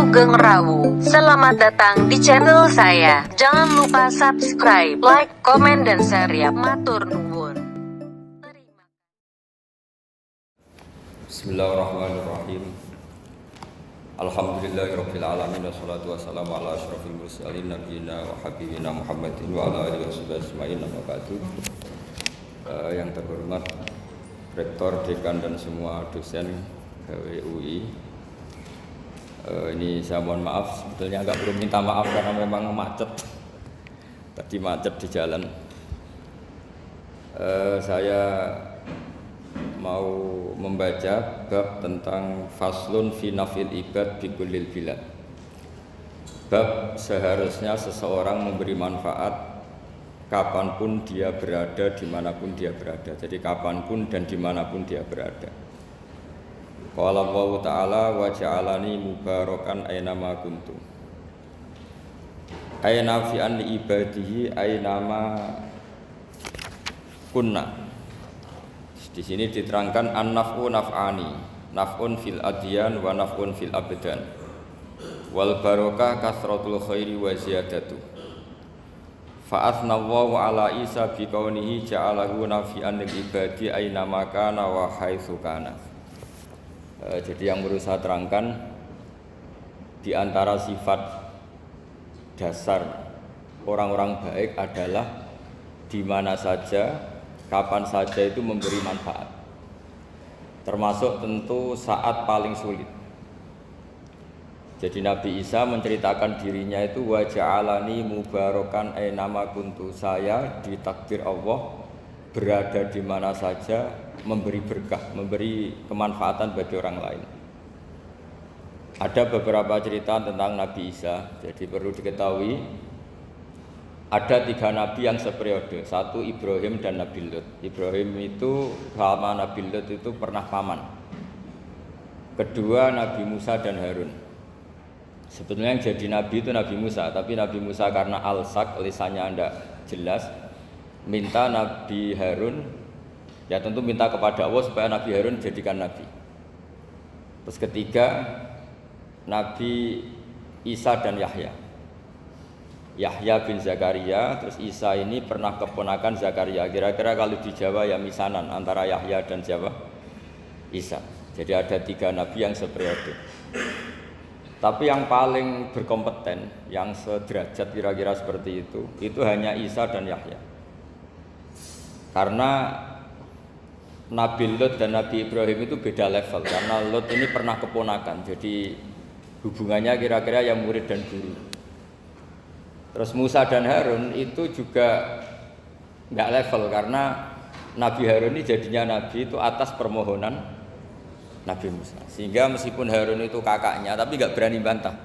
Sugeng Rawu. Selamat datang di channel saya. Jangan lupa subscribe, like, komen, dan share ya. Matur nuwun. Bismillahirrahmanirrahim. Alhamdulillahirabbil alamin wassalatu wassalamu ala asyrofil mursalin nabiyina wa habibina Muhammadin wa ala alihi washabihi ajmain amma ba'du. Yang terhormat Rektor, Dekan dan semua dosen UI. Ini saya mohon maaf, sebetulnya agak perlu minta maaf karena memang macet. Tadi macet di jalan. Saya mau membaca bab tentang faslun fi nafil ibad bi kullil bilad. Bab seharusnya seseorang memberi manfaat kapanpun dia berada, dimanapun dia berada. Jadi kapanpun dan dimanapun dia berada. Qala Allah Ta'ala wa ja'alani mubarakan aynama kuntu. Ayna fi anni ibadihi aynama kunna. Di sini diterangkan an-naf'u naf'ani, naf'un fil adyan wa naf'un fil abdan. Wal barakah kasratul khairi wa ziyadatu. Fa athnallahu ala Isa bi kaunihi ja'alahu nafi'an lil ibadi aynama kana wa haitsu kana. Jadi yang perlu saya terangkan, di antara sifat dasar orang-orang baik adalah di mana saja, kapan saja itu memberi manfaat. Termasuk tentu saat paling sulit. Jadi Nabi Isa menceritakan dirinya itu wa ja'alani mubarakan aynama kuntu. Saya ditakdir Allah berada di mana saja, memberi berkah, memberi kemanfaatan bagi orang lain. Ada beberapa cerita tentang Nabi Isa. Jadi perlu diketahui ada 3 nabi yang seperiode. Satu Ibrahim dan Nabi Lut. Ibrahim itu sama Nabi Lut itu pernah paman. Kedua Nabi Musa dan Harun. Sebetulnya yang jadi nabi itu Nabi Musa, tapi Nabi Musa karena alsak, lisannya tidak jelas, minta Nabi Harun, ya tentu minta kepada Allah supaya Nabi Harun jadikan nabi. Terus ketiga Nabi Isa dan Yahya. Yahya bin Zakaria, terus Isa ini pernah keponakan Zakaria. Kira-kira kalau di Jawa ya misanan antara Yahya dan Jawa Isa. Jadi ada 3 nabi yang seperiode. Tapi yang paling berkompeten, yang sederajat kira-kira seperti itu hanya Isa dan Yahya. Karena Nabi Lut dan Nabi Ibrahim itu beda level. Karena Lut ini pernah keponakan, jadi hubungannya kira-kira yang murid dan guru. Terus Musa dan Harun itu juga nggak level, karena Nabi Harun ini jadinya nabi itu atas permohonan Nabi Musa. Sehingga meskipun Harun itu kakaknya, tapi nggak berani bantah.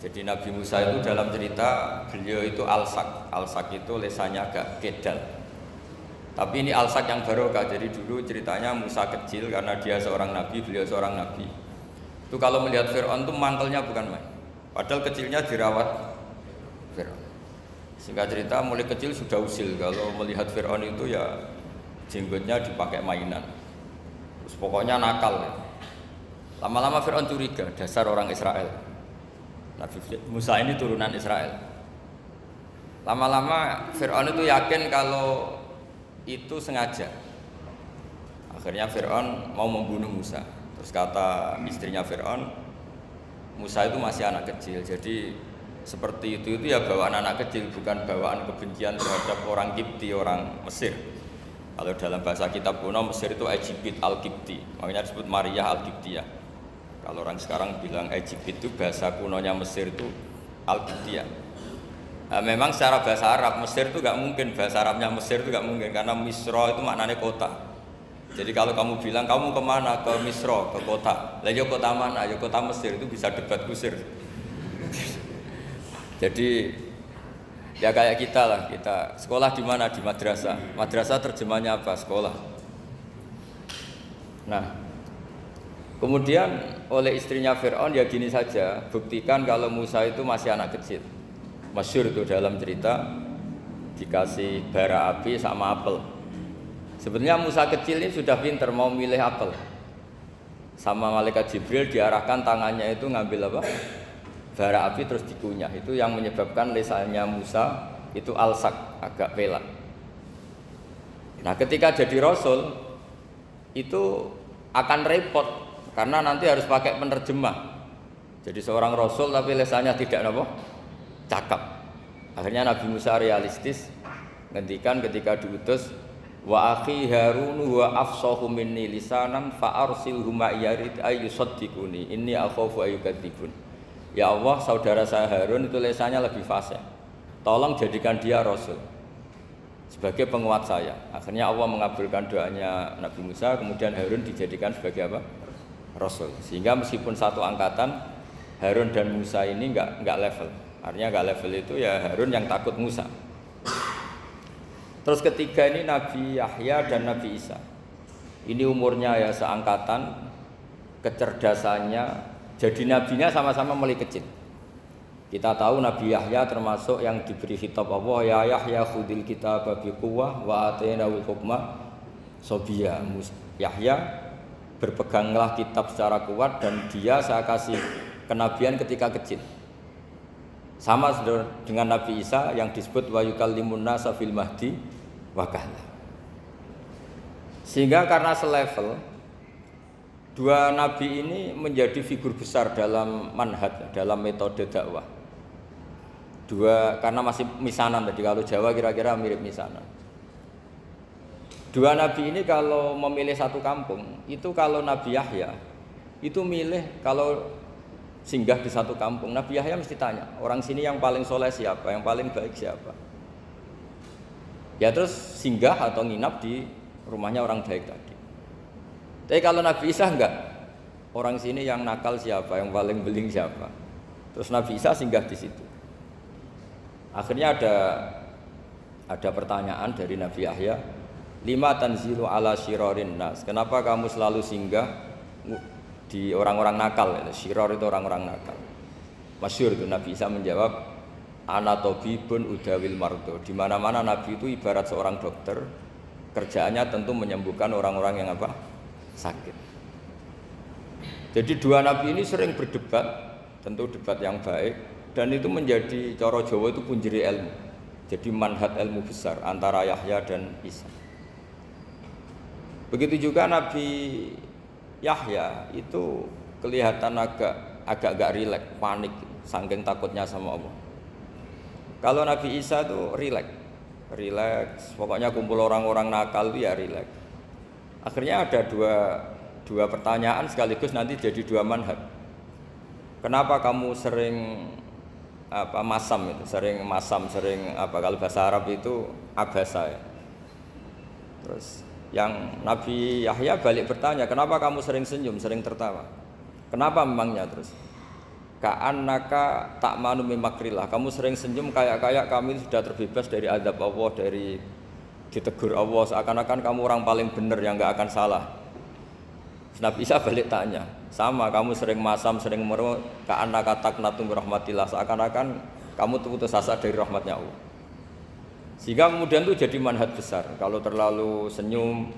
Jadi Nabi Musa itu dalam cerita beliau itu alsak. Alsak itu lesannya agak kedal. Tapi ini alsak yang barokah. Jadi dulu ceritanya Musa kecil karena dia seorang nabi, beliau seorang nabi. Itu kalau melihat Fir'aun itu mangkelnya bukan main. Padahal kecilnya dirawat Fir'aun. Singkat cerita mulai kecil sudah usil. Kalau melihat Fir'aun itu ya jenggotnya dipakai mainan. Terus pokoknya nakal. Lama-lama Fir'aun curiga, dasar orang Israel. Nabi Musa ini turunan Israel. Lama-lama Fir'aun itu yakin kalau itu sengaja. Akhirnya Fir'aun mau membunuh Musa. Terus kata istrinya Fir'aun, Musa itu masih anak kecil. Jadi seperti itu ya bawaan anak kecil, bukan bawaan kebencian terhadap orang Kipti, orang Mesir. Kalau dalam bahasa kitab kuno Mesir itu Egypt al-Kipti, makanya disebut Maria al-Kiptiyah. Kalau orang sekarang bilang Egypt itu bahasa kunonya Mesir itu al-Kiptiyah. Nah, memang secara bahasa Arab Mesir itu gak mungkin, bahasa Arabnya Mesir itu gak mungkin karena Misro itu maknanya kota. Jadi kalau kamu bilang kamu kemana, ke Misro, ke kota, lah ya kota mana, ya kota Mesir, itu bisa debat kusir. Jadi ya kayak kita lah, kita sekolah di mana, di madrasah. Madrasah terjemahnya apa? Sekolah. Nah, kemudian oleh istrinya Fir'aun ya gini saja, buktikan kalau Musa itu masih anak kecil. Masyhur itu dalam cerita, dikasih bara api sama apel. Sebenarnya Musa kecil ini sudah pinter mau milih apel. sama malaikat Jibril diarahkan tangannya itu ngambil apa? Bara api terus dikunyah. Itu yang menyebabkan lisannya Musa itu alsak, agak pelak. Nah, ketika jadi rasul itu akan repot karena nanti harus pakai penerjemah. Jadi seorang rasul tapi lisannya tidak apa? Cakap. Akhirnya Nabi Musa realistis ngendikan ketika diutus wa akhi Harun wa afsahu minni lisanan fa arsilhu ma yarid ayyusaddiquni inni akhafu ayyukadzibun. Ya Allah, saudara saya Harun itu lisannya lebih fasih. Tolong jadikan dia rasul sebagai penguat saya. Akhirnya Allah mengabulkan doanya Nabi Musa, kemudian Harun dijadikan sebagai apa? Rasul. Sehingga meskipun satu angkatan, Harun dan Musa ini enggak level. Artinya enggak level itu ya Harun yang takut Musa. Terus ketiga ini Nabi Yahya dan Nabi Isa. Ini umurnya ya seangkatan, kecerdasannya, jadi nabinya sama-sama mulai kecil. Kita tahu Nabi Yahya termasuk yang diberi khitab Allah, ya Yahya khudil kitaba biquwwah wa atainahul hukma sobiyya. Yahya berpeganglah kitab secara kuat dan dia saya kasih kenabian ketika kecil. Sama dengan Nabi Isa yang disebut wa yukallimun nasa fil mahdi wa kahla. Sehingga karena selevel, dua nabi ini menjadi figur besar dalam manhaj, dalam metode dakwah. Dua karena masih misanan tadi, kalau Jawa kira-kira mirip misanan. Dua nabi ini kalau memilih satu kampung, itu kalau Nabi Yahya itu milih kalau singgah di satu kampung, Nabi Yahya mesti tanya, orang sini yang paling soleh siapa, yang paling baik siapa. Ya terus singgah atau nginap di rumahnya orang baik tadi. Tapi kalau Nabi Isa enggak, orang sini yang nakal siapa, yang paling beling siapa. Terus Nabi Isa singgah di situ. Akhirnya ada pertanyaan dari Nabi Yahya, lima tanzilu ala syirarin nas. Kenapa kamu selalu singgah di orang-orang nakal? Syiror itu orang-orang nakal. Masyhur itu Nabi Isa menjawab, ana tabibun udawil mardo. Di mana-mana Nabi itu ibarat seorang dokter, kerjaannya tentu menyembuhkan orang-orang yang apa? Sakit. Jadi dua nabi ini sering berdebat, tentu debat yang baik, dan itu menjadi cara Jawa itu punjeri ilmu. Jadi manhaj ilmu besar antara Yahya dan Isa. Begitu juga Nabi Yahya itu kelihatan agak rileks, panik, saking takutnya sama Allah. Kalau Nabi Isa itu rileks, pokoknya kumpul orang-orang nakal itu ya rileks. Akhirnya ada dua pertanyaan sekaligus nanti jadi dua manhaj. Kenapa kamu sering masam itu, sering kalau bahasa Arab itu abasa ya. Terus yang Nabi Yahya balik bertanya, kenapa kamu sering senyum, sering tertawa? Kenapa memangnya? Terus ka'annaka ta'manu min makrillah, kamu sering senyum kayak kami sudah terbebas dari azab Allah, dari ditegur Allah, seakan-akan kamu orang paling benar yang enggak akan salah. Nabi Isa balik tanya, sama kamu sering masam, sering merem, ka'annaka taqnatu min rahmatillah, seakan-akan kamu putus asa dari rahmatnya Allah. Sehingga kemudian itu jadi manhaj besar. Kalau terlalu senyum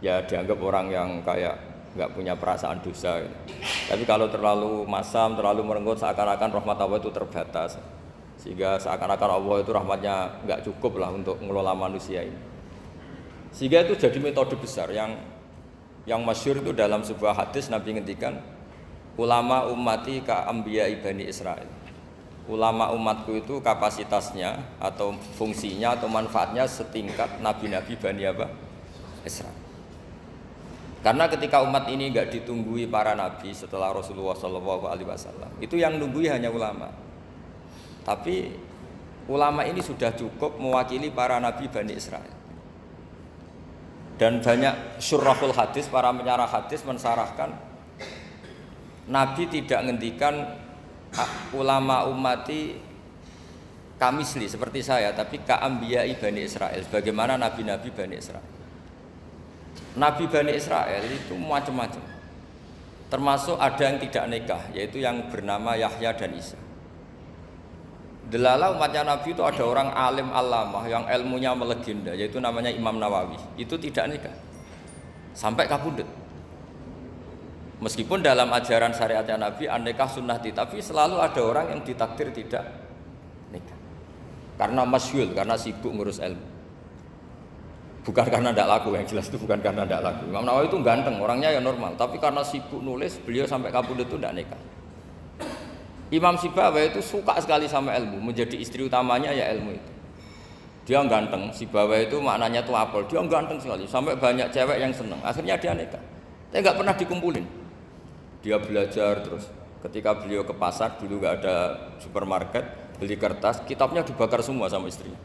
ya dianggap orang yang kayak enggak punya perasaan dosa gitu. Tapi kalau terlalu masam, terlalu merenggut, seakan-akan rahmat Allah itu terbatas. Sehingga seakan-akan Allah itu rahmatnya enggak cukup lah untuk mengelola manusia ini. Sehingga itu jadi metode besar yang masyhur itu dalam sebuah hadis Nabi ngendikan, ulama ummati ka anbiya Bani Israil. Ulama umatku itu kapasitasnya atau fungsinya atau manfaatnya setingkat nabi-nabi Bani Israil. Karena ketika umat ini enggak ditunggui para nabi setelah Rasulullah SAW, itu yang nunggui hanya ulama. Tapi ulama ini sudah cukup mewakili para nabi Bani Israil. Dan banyak syurahul hadis, para penyarah hadis mensarahkan Nabi tidak ngendikan ulama ummati kamisli seperti saya, tapi ka'ambiyai Bani Israil, bagaimana nabi-nabi Bani Israil. Nabi Bani Israil itu macam-macam, termasuk ada yang tidak nikah, yaitu yang bernama Yahya dan Isa. Delala umatnya Nabi itu ada orang alim alamah yang ilmunya melegenda, yaitu namanya Imam Nawawi. Itu tidak nikah sampai kabudut. Meskipun dalam ajaran syariatnya Nabi an-nikah sunnati, tapi selalu ada orang yang ditakdir tidak nikah. Karena masyhul, karena sibuk ngurus ilmu. Bukan karena tidak laku, yang jelas itu bukan karena tidak laku. Imam Nawawi itu ganteng, orangnya ya normal, tapi karena sibuk nulis, beliau sampai kabudut itu tidak nikah. Imam Sibawayh itu suka sekali sama ilmu, menjadi istri utamanya ya ilmu itu. Dia ganteng, Sibawayh itu maknanya tuh apel, dia ganteng sekali, sampai banyak cewek yang seneng. Akhirnya dia nikah, tapi nggak pernah dikumpulin. Dia belajar terus. Ketika beliau ke pasar, dulu nggak ada supermarket, beli kertas, kitabnya dibakar semua sama istrinya.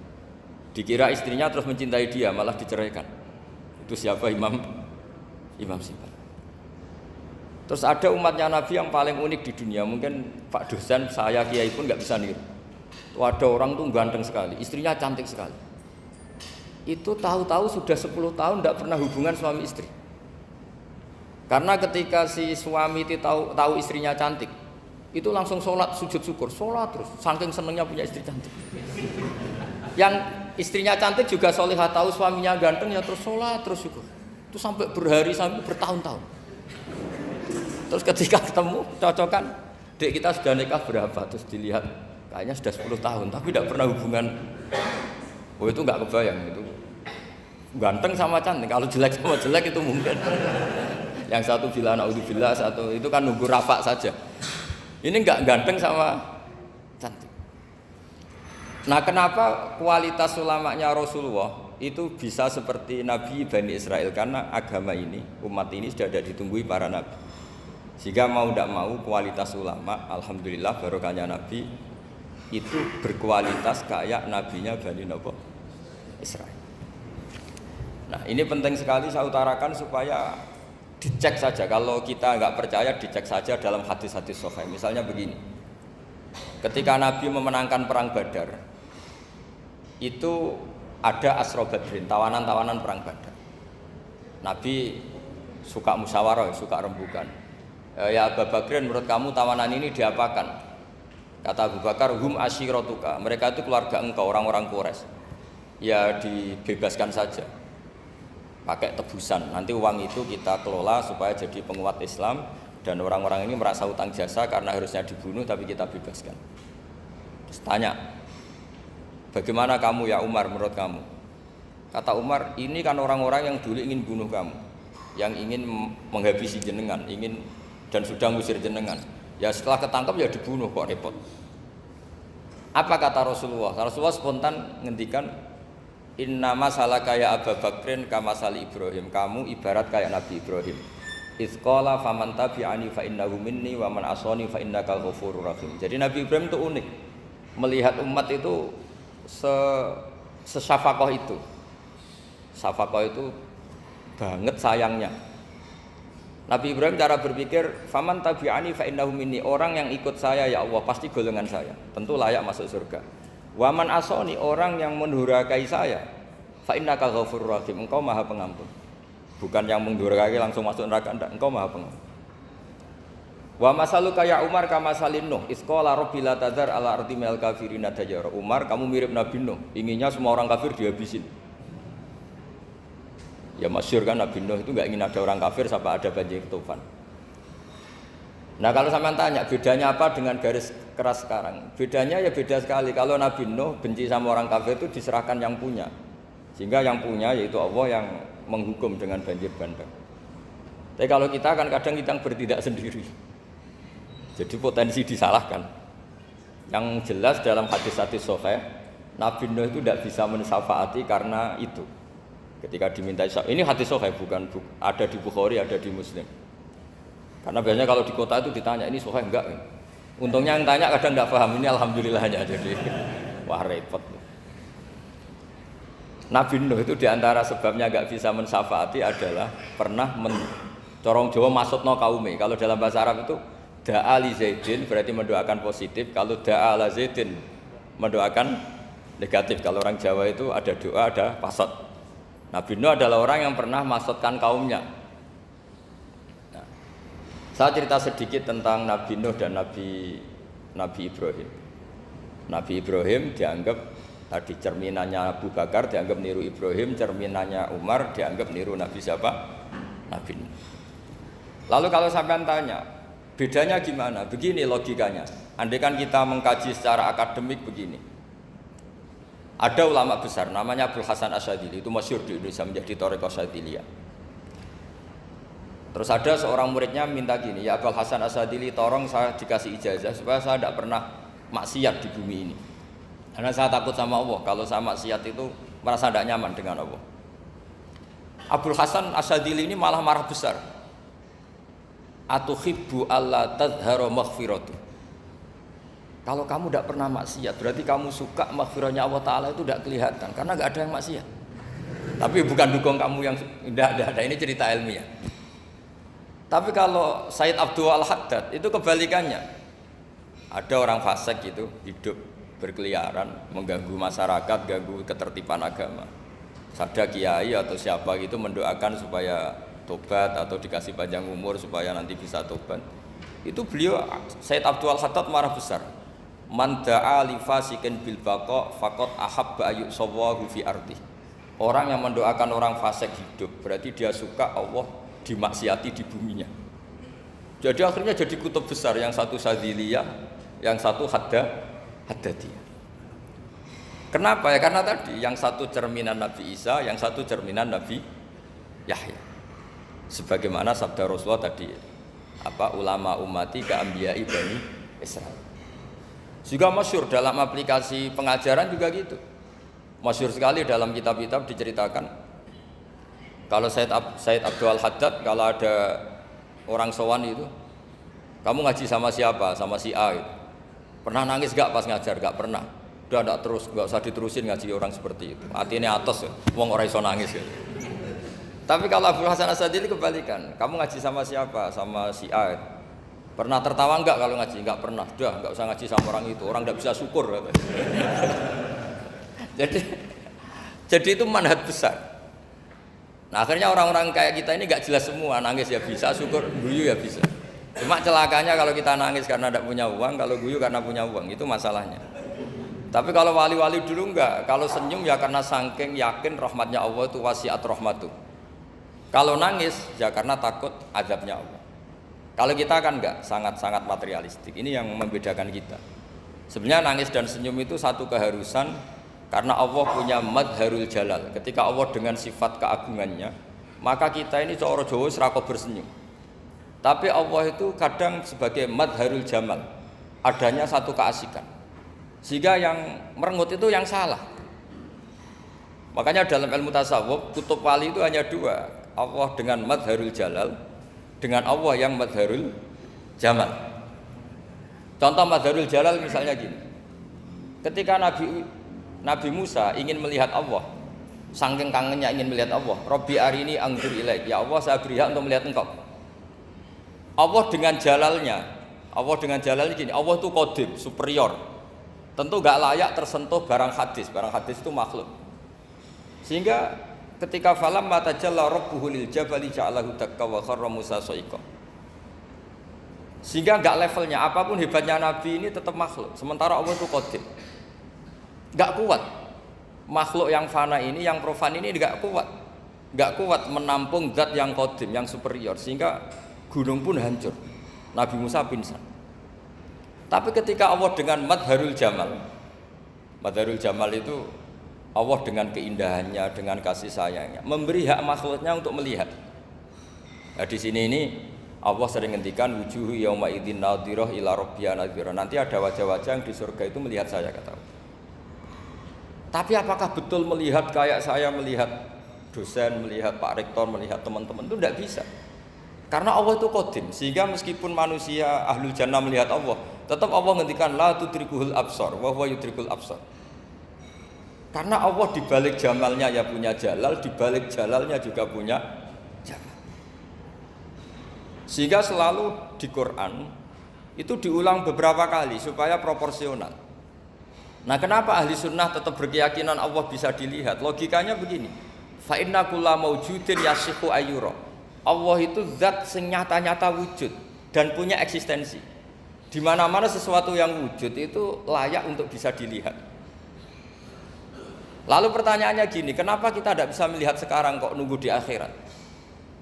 Dikira istrinya terus mencintai dia, malah diceraikan. Itu siapa? Imam Sibawayh. Terus ada umatnya Nabi yang paling unik di dunia, mungkin Pak dosen, saya kiai pun nggak bisa niru. Tuh ada orang tuh ganteng sekali, istrinya cantik sekali. Itu tahu-tahu sudah 10 tahun tidak pernah hubungan suami istri. Karena ketika si suami itu tahu istrinya cantik, itu langsung sholat sujud syukur, sholat terus, saking senengnya punya istri cantik. Yang istrinya cantik juga solihah, tahu suaminya ganteng ya terus sholat terus syukur. Itu sampai berhari sampai bertahun-tahun. Terus ketika ketemu cocokan, dek kita sudah nikah berapa? Terus dilihat kayaknya sudah 10 tahun, tapi tidak pernah hubungan. Oh itu nggak kebayang itu. Ganteng sama cantik, kalau jelek sama jelek itu mungkin. Yang satu bilang naudzubillah, satu itu kan nunggu rafa saja. Ini enggak ganteng sama cantik. Nah, kenapa kualitas ulamanya Rasulullah itu bisa seperti Nabi Bani Israel? Karena agama ini, umat ini sudah ada ditunggui para nabi. Sehingga mau tidak mau kualitas ulama, alhamdulillah barokahnya Nabi itu berkualitas kayak nabinya Bani Israel. Nah, ini penting sekali saya utarakan supaya dicek saja, kalau kita nggak percaya dicek saja dalam hadis-hadis sahih. Misalnya begini, ketika Nabi memenangkan perang Badar, itu ada Asra Badrin, tawanan-tawanan perang Badar. Nabi suka musyawarah, suka rembukan. Ya Abu Bakrin, menurut kamu tawanan ini diapakan? Kata Abu Bakar, hum asyiratuka, mereka itu keluarga engkau, orang-orang Quraisy. Ya dibebaskan saja. Pakai tebusan, nanti uang itu kita kelola supaya jadi penguat Islam dan orang-orang ini merasa utang jasa karena harusnya dibunuh tapi kita bebaskan. Terus tanya, bagaimana kamu ya Umar menurut kamu? Kata Umar, ini kan orang-orang yang dulu ingin bunuh kamu, yang ingin menghabisi jenengan, ingin dan sudah ngusir jenengan. Ya setelah ketangkap ya dibunuh, kok repot. Apa kata Rasulullah? Rasulullah spontan ngendikan, inna masalah kayak Abu Bakrin kamasali Ibrahim, kamu ibarat kayak Nabi Ibrahim. Izqala faman tabi'ani fa innahu minni wa man asani fa innakal ghafurur rahim. Jadi Nabi Ibrahim itu unik. Melihat umat itu sesafaqah itu. Safaqah itu banget sayangnya. Nabi Ibrahim cara berpikir, faman tabi'ani fa innahu minni, orang yang ikut saya ya Allah pasti golongan saya, tentu layak masuk surga. Waman asoni, orang yang mendurhakai saya, fa innaka ghafurur rahim, engkau maha pengampun. Bukan yang mendurhakai langsung masuk neraka, enggak, engkau maha pengampun. Wa masaluka ya Umar kama salin Nuh, isqala rabbil la tadzar ala ardi minal kafirin dajjara. Umar, kamu mirip Nabi Nuh, inginnya semua orang kafir dihabisin. Ya masyhur kan Nabi Nuh itu enggak ingin ada orang kafir sampai ada banjir tufan. Nah kalau sampean tanya bedanya apa dengan garis keras sekarang? Bedanya ya beda sekali. Kalau Nabi Nuh benci sama orang kafir itu diserahkan yang punya. Sehingga yang punya yaitu Allah yang menghukum dengan banjir bandang. Tapi kalau kita kan kadang kita bertindak sendiri. Jadi potensi disalahkan. Yang jelas dalam hadis-hadis sahih, Nabi Nuh itu tidak bisa mensyafaati karena itu. Ketika diminta ini hadis sahih, bukan ada di Bukhari, ada di Muslim. Karena biasanya kalau di kota itu ditanya ini sahih enggak? Untungnya yang tanya kadang enggak paham, ini alhamdulillahnya jadi wah repot. Nabi Nuh itu diantara sebabnya enggak bisa mensyafaati adalah pernah corong Jawa maksudno kaume. Kalau dalam bahasa Arab itu da'a li Zaidin berarti mendoakan positif, kalau da'a la Zaidin mendoakan negatif. Kalau orang Jawa itu ada doa, ada pasot. Nabi Nuh adalah orang yang pernah maksudkan kaumnya. Saya cerita sedikit tentang Nabi Nuh dan Nabi Ibrahim. Nabi Ibrahim dianggap tadi cerminannya Abu Bakar, dianggap niru Ibrahim, cerminannya Umar dianggap niru Nabi siapa? Nabi Nuh. Lalu kalau sampean tanya, bedanya gimana? Begini logikanya. Andai kan kita mengkaji secara akademik begini. Ada ulama besar namanya Abdul Hasan Asyadzili, itu masyhur di Indonesia menjadi Thariqah Asyadziliyah. Terus ada seorang muridnya minta gini, ya Abdul Hasan Asyadzili, tolong saya dikasih ijazah supaya saya tidak pernah maksiat di bumi ini. Karena saya takut sama Allah, kalau saya maksiat itu merasa tidak nyaman dengan Allah. Abdul Hasan Asyadzili ini malah marah besar. Atuhibbu alla tadhhara maghfiratuh. Kalau kamu tidak pernah maksiat, berarti kamu suka maghfirahnya Allah Ta'ala itu tidak kelihatan, karena nggak ada yang maksiat. Tapi bukan dukung kamu yang tidak ada, ini cerita ilmiah. Tapi kalau Said Abdul Al-Haddad itu kebalikannya. Ada orang fasik gitu, hidup berkeliaran, mengganggu masyarakat, ganggu ketertiban agama. Ada kiai atau siapa gitu mendoakan supaya tobat atau dikasih panjang umur supaya nanti bisa tobat. Itu beliau Said Abdul Al-Haddad marah besar. Man da'a li fasikin bil baqa faqad ahabba ayu sawahu fi ardi. Orang yang mendoakan orang fasik hidup berarti dia suka Allah dimaksiati di buminya. Jadi akhirnya jadi kutub besar, yang satu Sadziliyah, yang satu Haddadiyah. Kenapa ya? Karena tadi yang satu cerminan Nabi Isa, yang satu cerminan Nabi Yahya. Sebagaimana sabda Rasulullah tadi, ulama ummati ka anbiya'i bani Israil. Juga masyhur dalam aplikasi pengajaran juga gitu. Masyhur sekali dalam kitab-kitab diceritakan. Kalau Said Abdul Haddad, kalau ada orang sowan itu, kamu ngaji sama siapa? Sama si A gitu. Pernah nangis gak pas ngajar? Gak pernah. Udah gak terus, gak usah diterusin ngaji orang seperti itu. Hatinya atas ya, wong ora iso nangis ya. Tapi kalau Abdul Hasan Asyadzili kebalikan, kamu ngaji sama siapa? Sama si A gitu. Pernah tertawa enggak kalau ngaji? Enggak pernah. Udah, enggak usah ngaji sama orang itu. Orang enggak bisa syukur. Jadi itu manhaj besar. Nah, akhirnya orang-orang kayak kita ini enggak jelas semua. Nangis ya bisa, syukur, guyu ya bisa. Cuma celakanya kalau kita nangis karena enggak punya uang, kalau guyu karena punya uang, itu masalahnya. Tapi kalau wali-wali dulu enggak. Kalau senyum ya karena saking yakin rahmatnya Allah itu wasiat rahmatu. Kalau nangis ya karena takut azabnya Allah. Kalau kita kan enggak, sangat-sangat materialistik. Ini yang membedakan kita. Sebenarnya nangis dan senyum itu satu keharusan karena Allah punya madharul jalal. Ketika Allah dengan sifat keagungannya, maka kita ini cara Jawa serako bersenyum. Tapi Allah itu kadang sebagai madharul jamal, adanya satu keasikan. Sehingga yang merengut itu yang salah. Makanya dalam ilmu tasawuf, kutub wali itu hanya dua. Allah dengan madharul jalal, dengan Allah yang madharul jamal. Contoh madharul jalal misalnya gini. Ketika Nabi Musa ingin melihat Allah, saking kangennya ingin melihat Allah, Rabbi arini anzur ilaik, ya Allah saya beri hak untuk melihat engkau. Allah dengan jalalnya gini, Allah itu qadim, superior. Tentu gak layak tersentuh barang hadis itu makhluk. Sehingga ketika falam matajalla rabbuhu lil jabali ja'alahu dakka wa kharra Musa sa'iqa. Sehingga enggak levelnya, apapun hebatnya Nabi ini tetap makhluk. Sementara Allah itu qadim. Enggak kuat. Makhluk yang fana ini, yang profan ini enggak kuat. Enggak kuat menampung zat yang qadim, yang superior, sehingga gunung pun hancur. Nabi Musa pingsan. Tapi ketika Allah dengan madharul jamal itu Allah dengan keindahannya, dengan kasih sayangnya, memberi hak makhluknya untuk melihat. Nah, di sini ini Allah sering ngendikan wujuhu yauma idzin nadhirah ila rabbiha nadhirah. Nanti ada wajah-wajah yang di surga itu melihat saya, kata Allah. Tapi apakah betul melihat kayak saya melihat dosen, melihat Pak Rektor, melihat teman-teman? Itu tidak bisa. Karena Allah itu qadim, sehingga meskipun manusia ahlul jannah melihat Allah, tetap Allah ngendikan la tudrikuhul absar wa huwa yudrikul absar. Karena Allah di balik jamalnya ya punya jalal, di balik jalalnya juga punya jamal. Sehingga selalu di Quran itu diulang beberapa kali supaya proporsional. Nah, kenapa ahli sunnah tetap berkeyakinan Allah bisa dilihat? Logikanya begini. Fa inna kulla maujudin yasihu ayyura. Allah itu zat sing nyata-nyata wujud dan punya eksistensi. Di mana-mana sesuatu yang wujud itu layak untuk bisa dilihat. Lalu pertanyaannya gini, kenapa kita tidak bisa melihat sekarang kok nunggu di akhirat?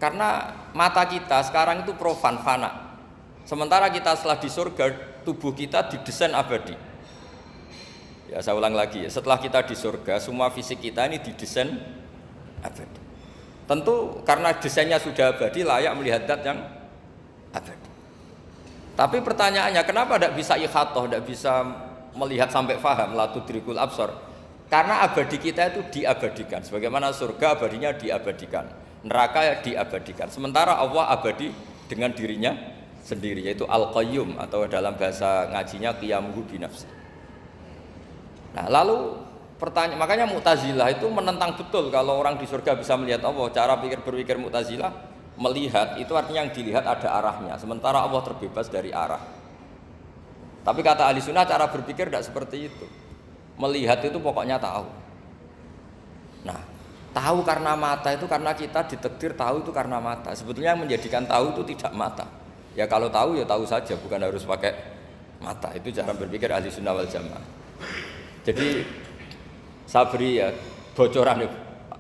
Karena mata kita sekarang itu profan, fana. Sementara kita setelah di surga, tubuh kita didesain abadi. Ya saya ulang lagi ya, setelah kita di surga, semua fisik kita ini didesain abadi. Tentu karena desainnya sudah abadi, layak melihat zat yang abadi. Tapi pertanyaannya, kenapa tidak bisa ikhatoh, tidak bisa melihat sampai faham, la tudrikul absar? Karena abadi kita itu diabadikan. Sebagaimana surga abadinya diabadikan, neraka diabadikan. Sementara Allah abadi dengan dirinya sendiri, yaitu Al-Qayyum, atau dalam bahasa ngajinya qiyamuhu binafsi. Nah lalu pertanyaan, makanya Mu'tazilah itu menentang betul kalau orang di surga bisa melihat Allah. Cara berpikir Mu'tazilah, melihat itu artinya yang dilihat ada arahnya, sementara Allah terbebas dari arah. Tapi kata ahli sunnah cara berpikir tidak seperti itu. Melihat itu pokoknya tahu. Nah, tahu karena mata itu karena kita ditakdir tahu itu karena mata. Sebetulnya yang menjadikan tahu itu tidak mata. Ya kalau tahu ya tahu saja, bukan harus pakai mata. Itu cara berpikir ahli sunnah wal jamaah. Jadi saya beri ya bocoran.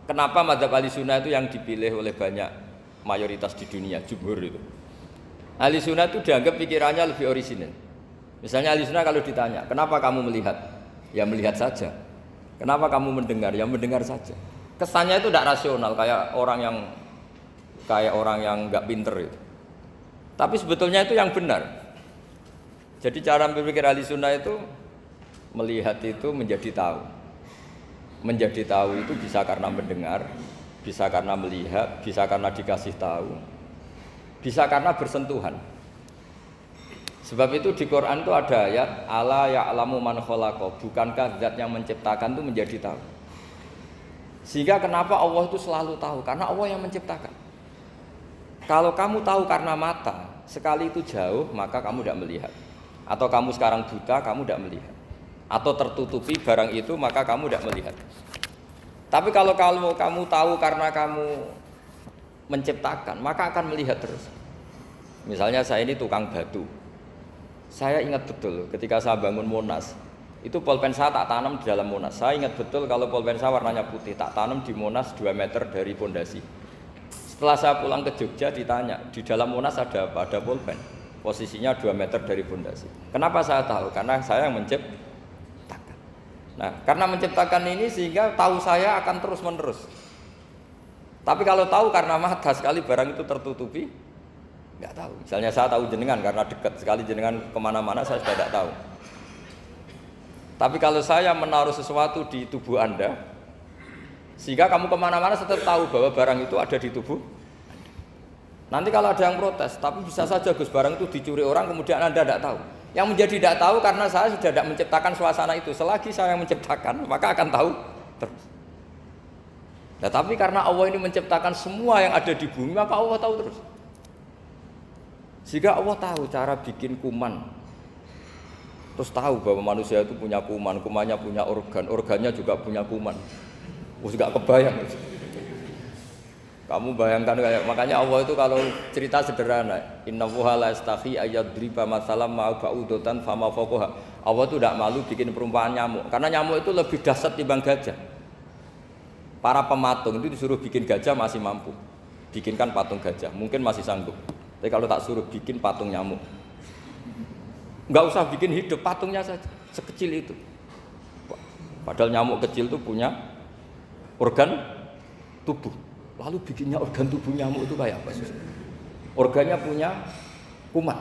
Kenapa mazhab ahli sunnah itu yang dipilih oleh banyak mayoritas di dunia, jumhur itu. Ahli sunnah itu dianggap pikirannya lebih orisinal. Misalnya ahli sunnah kalau ditanya, kenapa kamu melihat? Ya melihat saja. Kenapa kamu mendengar? Ya mendengar saja. Kesannya itu tidak rasional, kayak orang yang nggak pinter itu. Tapi sebetulnya itu yang benar. Jadi cara berpikir ahli sunnah itu melihat itu menjadi tahu. Menjadi tahu itu bisa karena mendengar, bisa karena melihat, bisa karena dikasih tahu, bisa karena bersentuhan. Sebab itu di Quran itu ada ayat ala ya'lamu man khalaqa, bukankah zat yang menciptakan itu menjadi tahu. Sehingga kenapa Allah itu selalu tahu? Karena Allah yang menciptakan. Kalau kamu tahu karena mata, sekali itu jauh maka kamu tidak melihat. Atau kamu sekarang buta, kamu tidak melihat. Atau tertutupi barang itu maka kamu tidak melihat. Tapi kalau kamu tahu karena kamu menciptakan, maka akan melihat terus. Misalnya saya ini tukang batu. Saya ingat betul ketika saya bangun Monas, itu pulpen saya tak tanam di dalam Monas. Saya ingat betul kalau pulpen saya warnanya putih, tak tanam di Monas 2 meter dari pondasi. Setelah saya pulang ke Jogja ditanya, di dalam Monas ada apa? Ada pulpen. Posisinya 2 meter dari pondasi. Kenapa saya tahu? Karena saya yang menciptakan. Nah, karena menciptakan ini sehingga tahu saya akan terus menerus. Tapi kalau tahu karena mata, sekali barang itu tertutupi, nggak tahu. Misalnya saya tahu jenengan karena dekat, sekali jenengan kemana-mana saya sudah tidak tahu. Tapi kalau saya menaruh sesuatu di tubuh Anda, sehingga kamu kemana-mana tetap tahu bahwa barang itu ada di tubuh Anda. Nanti kalau ada yang protes, tapi bisa saja Gus barang itu dicuri orang kemudian Anda tidak tahu. Yang menjadi tidak tahu karena saya sudah tidak menciptakan suasana itu. Selagi saya yang menciptakan, maka akan tahu terus. Nah, tapi karena Allah ini menciptakan semua yang ada di bumi, maka Allah tahu terus. Sehingga Allah tahu cara bikin kuman. Terus tahu bahwa manusia itu punya kuman, kumannya punya organ, organnya juga punya kuman. Gak kebayang. Kamu bayangkan kayak, makanya Allah itu kalau cerita sederhana, innallaha la yastahi ayyadriba matsalam ma ba'udatan fama fawqaha. Allah itu tidak malu bikin perumpamaan nyamuk, karena nyamuk itu lebih dahsyat dibanding gajah. Para pematung itu disuruh bikin gajah masih mampu. Bikinkan patung gajah, mungkin masih sanggup. Tapi kalau tak suruh bikin patung nyamuk, nggak usah bikin hidup, patungnya saja sekecil itu. Padahal nyamuk kecil itu punya organ tubuh. Lalu bikinnya organ tubuh nyamuk itu kayak apa sih? Organnya punya kuman,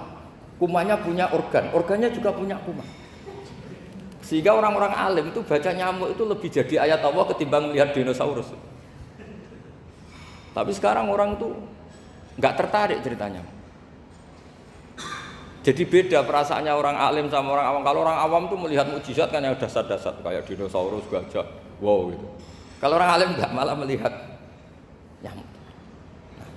kumannya punya organ, organnya juga punya kuman. Sehingga orang-orang alim itu baca nyamuk itu lebih jadi ayat Allah ketimbang melihat dinosaurus. Tapi sekarang orang itu nggak tertarik ceritanya. Jadi beda perasaannya orang alim sama orang awam. Kalau orang awam tuh melihat mukjizat kan yang dasar-dasar kayak dinosaurus, gajah, wow gitu. Kalau orang alim nggak, malah melihat nyamuk. Nah,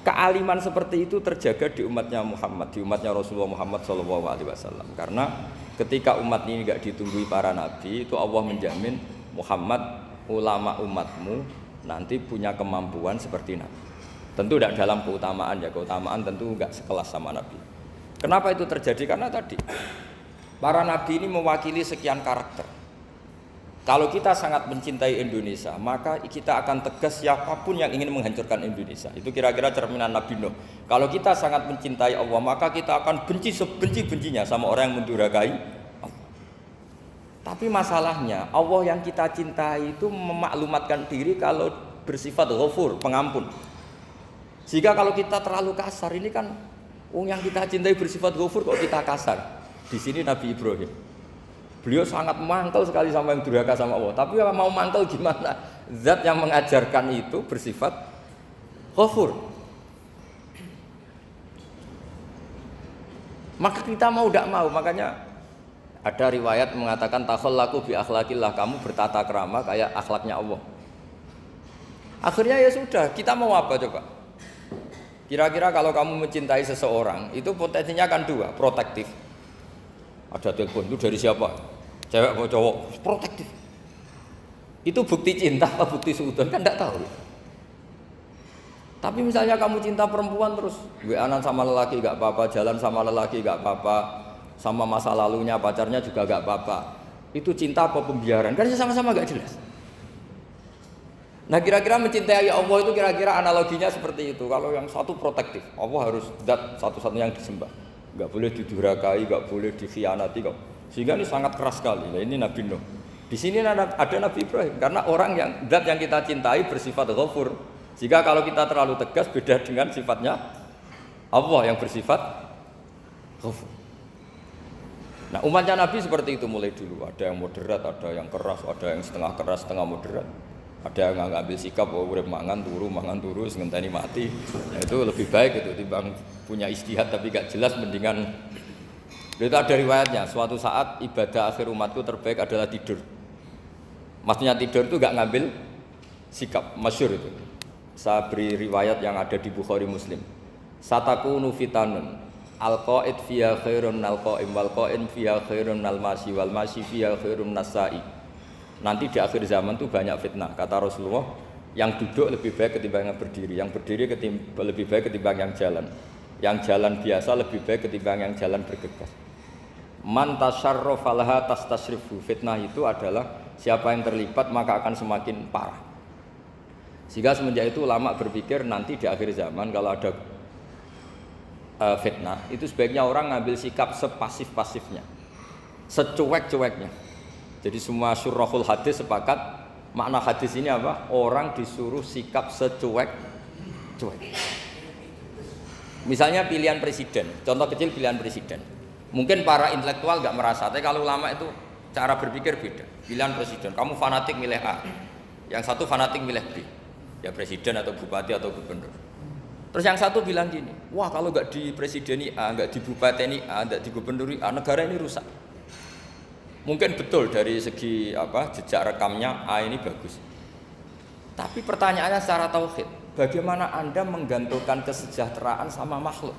kealiman seperti itu terjaga di umatnya Muhammad, di umatnya Rasulullah Muhammad SAW. Karena ketika umat ini nggak ditunggui para nabi, itu Allah menjamin Muhammad, ulama umatmu nanti punya kemampuan seperti nabi. Tentu tidak dalam keutamaan ya, keutamaan tentu nggak sekelas sama nabi. Kenapa itu terjadi? Karena tadi para nabi ini mewakili sekian karakter. Kalau kita sangat mencintai Indonesia, maka kita akan tegas siapapun yang ingin menghancurkan Indonesia. Itu kira-kira cerminan Nabi Nuh. Kalau kita sangat mencintai Allah, maka kita akan benci sebenci-bencinya sama orang yang mendurhakai Allah. Tapi masalahnya, Allah yang kita cintai itu memaklumatkan diri kalau bersifat Ghafur, pengampun. Jika kalau kita terlalu kasar, ini kan yang kita cintai bersifat Ghafur kok kita kasar. Di sini Nabi Ibrahim. Beliau sangat mangkel sekali sama yang durhaka sama Allah. Tapi mau mangkel gimana? Zat yang mengajarkan itu bersifat Ghafur. Maka kita mau tidak mau, makanya ada riwayat mengatakan takhallaku bi akhlaqillah, kamu bertata krama kayak akhlaknya Allah. Akhirnya ya sudah, kita mau apa coba? Kira-kira kalau kamu mencintai seseorang, itu potensinya kan dua, protektif. Ada telepon, itu dari siapa? Cewek atau cowok, protektif. Itu bukti cinta apa bukti suudon kan tidak tahu. Tapi misalnya kamu cinta perempuan terus WA-an sama lelaki gak apa-apa, jalan sama lelaki gak apa-apa, sama masa lalunya pacarnya juga gak apa-apa. Itu cinta apa pembiaran? Kan sama-sama gak jelas. Nah kira-kira mencintai Allah itu kira-kira analoginya seperti itu. Kalau yang satu protektif, Allah harus zat satu-satunya yang disembah. Gak boleh didurhakai, gak boleh dikhianati kok. Sehingga ini sangat keras sekali. Nah, ini Nabi Nuh. Di sini ada Nabi Ibrahim karena orang yang zat yang kita cintai bersifat Ghafur. Jika kalau kita terlalu tegas beda dengan sifatnya Allah yang bersifat Ghafur. Nah, umatnya Nabi seperti itu mulai dulu. Ada yang moderat, ada yang keras, ada yang setengah keras, setengah moderat. Ada yang ngambil sikap, urip mangan turu, ngenteni mati. Nah, itu lebih baik itu timbang punya ijtihad tapi gak jelas, mendingan. Itu ada riwayatnya, suatu saat ibadah akhir umatku terbaik adalah tidur. Maksudnya tidur itu gak ngambil sikap, masyhur itu. Saya beri riwayat yang ada di Bukhari Muslim. Satakunu fitanun, al-qa'id fiha khairun al-qa'im wal qa'im fiha khairun al-masyi wal masyi fiha khairun nas-sa'i. Nanti di akhir zaman itu banyak fitnah, kata Rasulullah. Yang duduk lebih baik ketimbang yang berdiri, yang berdiri lebih baik ketimbang yang jalan biasa lebih baik ketimbang yang jalan bergegas. Man tasyarrafa laha tastasrifu. Fitnah itu adalah siapa yang terlibat maka akan semakin parah. Sehingga semenjak itu ulama berpikir nanti di akhir zaman kalau ada fitnah itu sebaiknya orang ngambil sikap sepasif-pasifnya, secuek-cueknya. Jadi semua syurahul hadis sepakat makna hadis ini apa? Orang disuruh sikap secuek-cuek. Misalnya pilihan presiden, contoh kecil pilihan presiden. Mungkin para intelektual nggak merasa, tapi kalau ulama itu cara berpikir beda. Pilihan presiden, kamu fanatik milih A, yang satu fanatik milih B, ya presiden atau bupati atau gubernur. Terus yang satu bilang gini, wah kalau nggak di presideni A, nggak di bupati A, nggak di gubernuri A, negara ini rusak. Mungkin betul dari segi jejak rekamnya A ini bagus. Tapi pertanyaannya secara tauhid, bagaimana Anda menggantungkan kesejahteraan sama makhluk?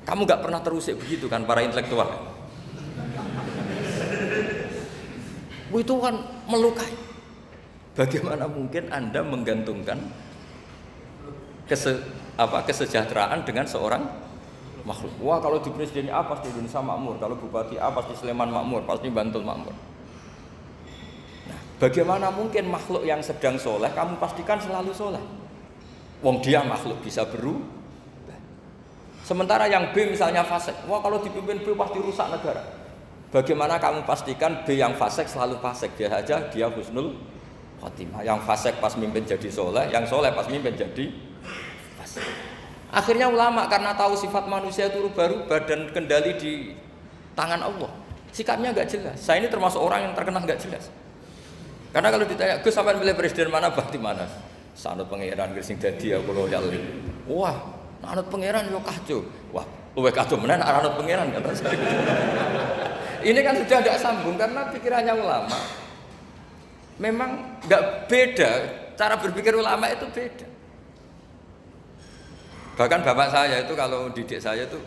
Kamu nggak pernah terusik begitu kan para intelektual? Itu kan melukai. Bagaimana mungkin Anda menggantungkan kesejahteraan dengan seorang makhluk? Wah kalau di presiden A pasti Indonesia makmur, kalau bupati A pasti Sleman makmur, pasti Bantul makmur. Nah, bagaimana mungkin makhluk yang sedang soleh kamu pastikan selalu soleh? Wong dia makhluk bisa berubah. Sementara yang B misalnya fasik, wah kalau dipimpin B pasti rusak negara. Bagaimana kamu pastikan B yang fasik selalu fasik? Dia saja dia husnul khotimah. Yang fasik pas mimpin jadi soleh, yang soleh pas mimpin jadi fasik. Akhirnya ulama karena tahu sifat manusia itu rubah-rubah dan kendali di tangan Allah, sikapnya nggak jelas. Saya ini termasuk orang yang terkenal nggak jelas. Karena kalau ditanya, Gus sampean pilih presiden mana, bakti mana? Sanut pangeran gersing dadi aku loyal. Wah, anut pangeran yo kacau. Wah, luwih kacau menan anut pangeran kata saya. Ini kan sudah tidak sambung karena pikirannya ulama. Memang nggak beda, cara berpikir ulama itu beda. Bahkan bapak saya itu kalau didik saya itu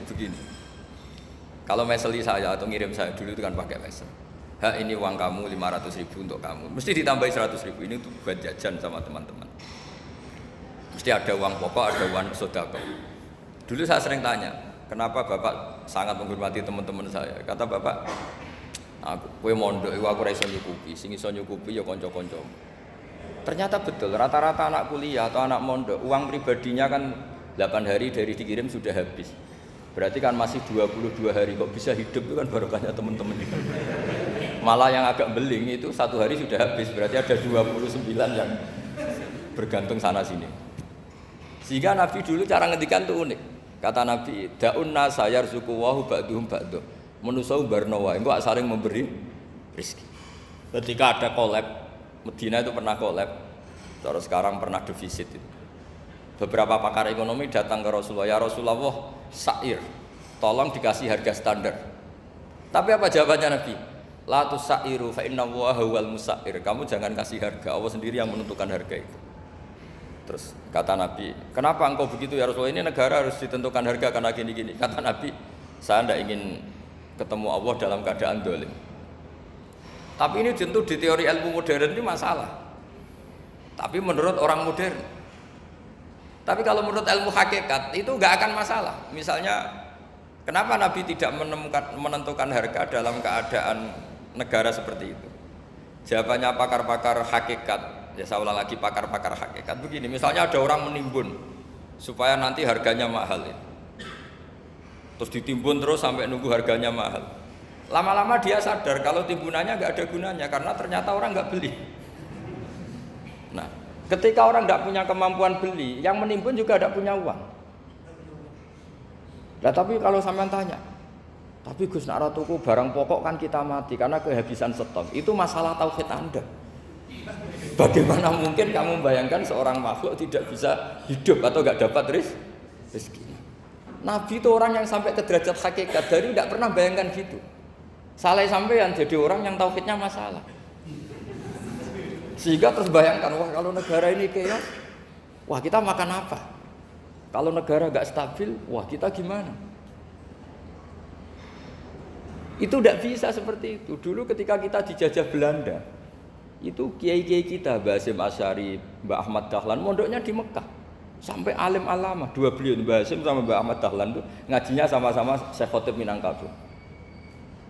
begini. Kalau meseli saya atau ngirim saya dulu itu kan pakai mesel. Ini uang kamu 500.000 untuk kamu. Mesti ditambahi 100.000 ini untuk buat jajan sama teman-teman. Mesti ada uang pokok, ada uang sedekah. Dulu saya sering tanya, kenapa bapak sangat menghormati teman-teman saya? Kata bapak, Kowe mondok iku aku ora iso nyukupi, sing iso nyukupi ya kanca-kanca. Ternyata betul, rata-rata anak kuliah atau anak mondok, uang pribadinya kan 8 hari dari dikirim sudah habis. Berarti kan masih 22 hari, kok bisa hidup itu kan barokahnya teman-teman. Malah yang agak beling itu 1 hari sudah habis, berarti ada 29 yang bergantung sana sini. Sehingga Nabi dulu cara ngendikan tuh unik. Kata Nabi, da'un nasayar suku wahu ba'duhum ba'duh. Menusau barnawa, engko saling memberi rezeki. Ketika ada collab, Medina itu pernah collab, terus sekarang pernah defisit itu. Beberapa pakar ekonomi datang ke Rasulullah, ya Rasulullah, sa'ir, tolong dikasih harga standar. Tapi apa jawabannya Nabi? La tusairu fa inna Allaha huwal musair. Kamu jangan kasih harga, Allah sendiri yang menentukan harga itu. Terus kata Nabi, kenapa engkau begitu ya Rasulullah? Ini negara harus ditentukan harga karena gini-gini. Kata Nabi, saya tidak ingin ketemu Allah dalam keadaan dolim. Tapi ini tentu di teori ilmu modern ini masalah. Tapi menurut orang modern. Tapi kalau menurut ilmu hakikat itu nggak akan masalah. Misalnya, kenapa Nabi tidak menentukan harga dalam keadaan negara seperti itu? Jawabannya pakar-pakar hakikat. Ya saya ulang lagi pakar-pakar hakikat. Begini, misalnya ada orang menimbun supaya nanti harganya mahal ya. Terus ditimbun terus sampai nunggu harganya mahal. Lama-lama dia sadar kalau timbunannya nggak ada gunanya karena ternyata orang nggak beli. Nah, ketika orang nggak punya kemampuan beli, yang menimbun juga tidak punya uang. Nah, tapi kalau sampean tanya, tapi Gus nak tuku barang pokok kan kita mati karena kehabisan stok. Itu masalah tauhid Anda. Bagaimana mungkin kamu membayangkan seorang makhluk tidak bisa hidup atau nggak dapat rezeki? Nabi itu orang yang sampai ke derajat hakikat dari tidak pernah bayangkan gitu. Saleh sampean jadi orang yang tauhidnya masalah. Sehingga terus bayangkan, wah kalau negara ini chaos, wah kita makan apa? Kalau negara nggak stabil, wah kita gimana? Itu tidak bisa seperti itu. Dulu ketika kita dijajah Belanda, itu kiai-kiai kita, Mbah Hasyim Asy'ari, Mbah Ahmad Dahlan, mondoknya di Mekah. Sampai alim alama, dua beliau Mbah Hasyim sama Mbah Ahmad Dahlan itu ngajinya sama-sama Syekh Khotib Minangkabau.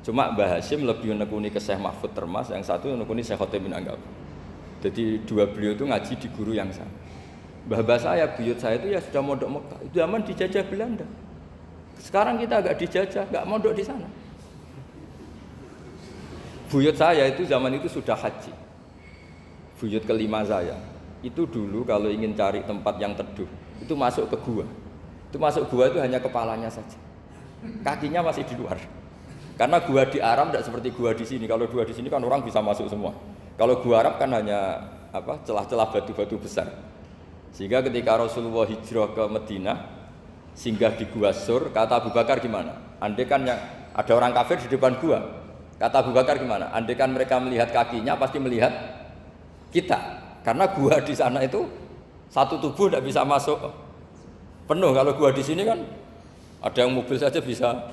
Cuma Mbah Hasyim lebih menekuni ke Syekh Mahfud Termas, yang satu menekuni Syekh Khotib Minangkabau. Jadi dua beliau itu ngaji di guru yang sama. Mbah saya, buyut saya itu ya sudah mondok Mekah. Itu zaman dijajah Belanda. Sekarang kita agak dijajah, enggak mondok di sana. Buyut saya itu zaman itu sudah haji. Buyut kelima saya. Itu dulu kalau ingin cari tempat yang teduh, itu masuk ke gua. Itu masuk gua itu hanya kepalanya saja. Kakinya masih di luar. Karena gua di Arab tidak seperti gua di sini. Kalau gua di sini kan orang bisa masuk semua. Kalau gua Arab kan hanya celah-celah batu-batu besar. Sehingga ketika Rasulullah hijrah ke Madinah, singgah di Gua Sur, kata Abu Bakar gimana? Andai kan yang ada orang kafir di depan gua, kata Abu Bakar gimana? Andai kan mereka melihat kakinya pasti melihat kita. Karena gua di sana itu satu tubuh tidak bisa masuk penuh. Kalau gua di sini kan ada yang mobil saja bisa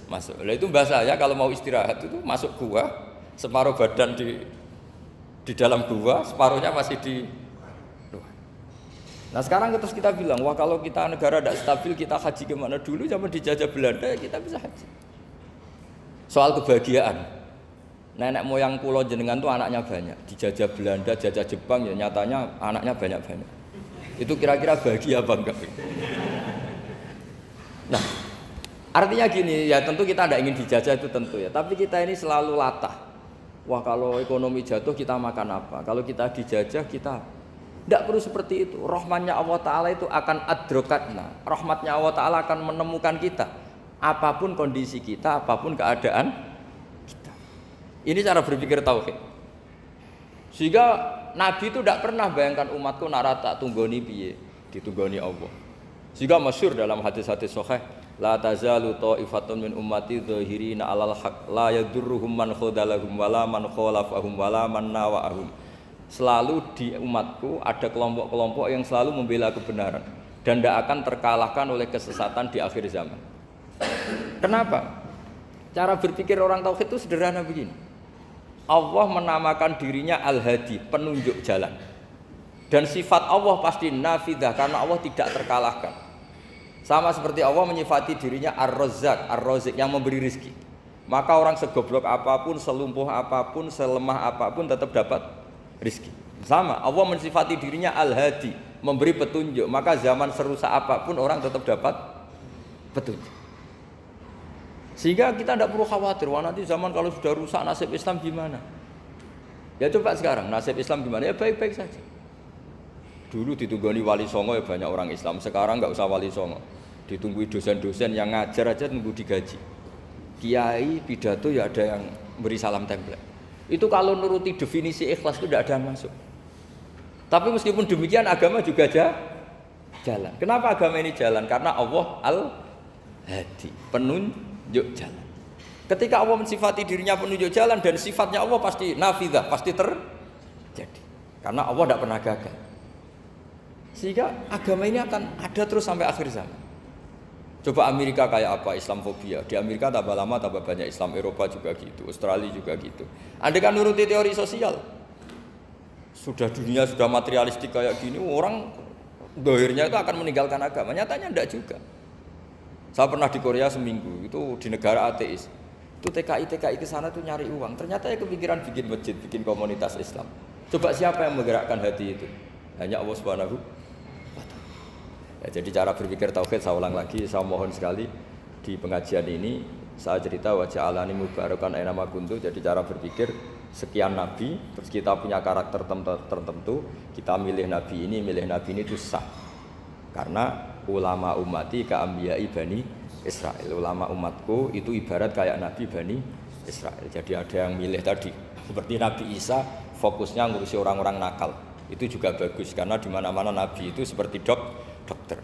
masuk. Nah itu bahasa ya kalau mau istirahat itu masuk gua, separuh badan di dalam gua, separuhnya masih di luar. Nah sekarang terus kita bilang, wah kalau kita negara tidak stabil kita haji kemana? Dulu zaman dijajah Belanda ya kita bisa haji. Soal kebahagiaan. Nenek moyang pulau jenengan tuh anaknya banyak, dijajah Belanda, jajah Jepang ya nyatanya anaknya banyak-banyak. Itu kira-kira bahagia apa enggak? Nah, artinya gini ya tentu kita tidak ingin dijajah itu tentu ya, tapi kita ini selalu latah. Wah kalau ekonomi jatuh kita makan apa? Kalau kita dijajah kita tidak perlu seperti itu. Rahmatnya Allah Ta'ala itu akan adrokatna. Rahmatnya Allah Ta'ala akan menemukan kita. Apapun kondisi kita, apapun keadaan. Ini cara berpikir tauhid. Sehingga Nabi itu tidak pernah bayangkan umatku narata tunggoni piye, ditunggoni Allah. Sehingga masyhur dalam hadis-hadis sahih, la tazalu ta'ifatun min ummati dzahirina 'alal haq la yadurruhum man khadalahum wala man khalafahum wala man nawa'ahum. Selalu di umatku ada kelompok-kelompok yang selalu membela kebenaran dan tidak akan terkalahkan oleh kesesatan di akhir zaman. Kenapa? Cara berpikir orang tauhid itu sederhana begini. Allah menamakan dirinya Al-Hadi, penunjuk jalan. Dan sifat Allah pasti nafidah karena Allah tidak terkalahkan. Sama seperti Allah menyifati dirinya Ar-Razzaq, Ar-Razik yang memberi rezeki. Maka orang segoblok apapun, selumpuh apapun, selemah apapun tetap dapat rizki. Sama, Allah mensifati dirinya Al-Hadi, memberi petunjuk. Maka zaman serusak apapun orang tetap dapat petunjuk. Sehingga kita tidak perlu khawatir, wah nanti zaman kalau sudah rusak nasib Islam gimana? Ya coba sekarang, nasib Islam gimana? Ya baik-baik saja. Dulu ditunggoni wali songo ya banyak orang Islam, sekarang nggak usah wali songo. Ditunggu dosen-dosen yang ngajar aja tunggu digaji. Kiai pidato ya ada yang beri salam tempel. Itu kalau nuruti definisi ikhlas itu tidak ada yang masuk. Tapi meskipun demikian agama juga jalan. Kenapa agama ini jalan? Karena Allah Al-Hadi, penunjuk jalan. Ketika Allah mensifati dirinya penunjuk jalan dan sifatnya Allah pasti nafidah, pasti terjadi. Karena Allah tidak pernah gagal. Sehingga agama ini akan ada terus sampai akhir zaman. Coba Amerika kayak apa Islamfobia? Di Amerika tambah lama tambah banyak Islam, Eropa juga gitu, Australia juga gitu. Andai kan nuruti teori sosial, sudah dunia sudah materialistik kayak gini, orang dohirnya itu akan meninggalkan agama. Nyatanya enggak juga. Saya pernah di Korea seminggu, itu di negara ateis. Itu TKI ke sana tuh nyari uang. Ternyata ya kepikiran bikin masjid, bikin komunitas Islam. Coba siapa yang menggerakkan hati itu? Hanya Allah Subhanahu wa Ta'ala. Ya, jadi cara berpikir tauhid saya ulang lagi, saya mohon sekali di pengajian ini saya cerita wajah alani mubarakan aina ma kuntu. Jadi cara berpikir sekian nabi, terus kita punya karakter tertentu, kita milih nabi ini itu sah. Karena ulama ummati ka ambiyai bani Israel. Ulama umatku itu ibarat kayak nabi bani Israel. Jadi ada yang milih tadi seperti Nabi Isa fokusnya ngurusi orang-orang nakal. Itu juga bagus karena di mana-mana nabi itu seperti dokter.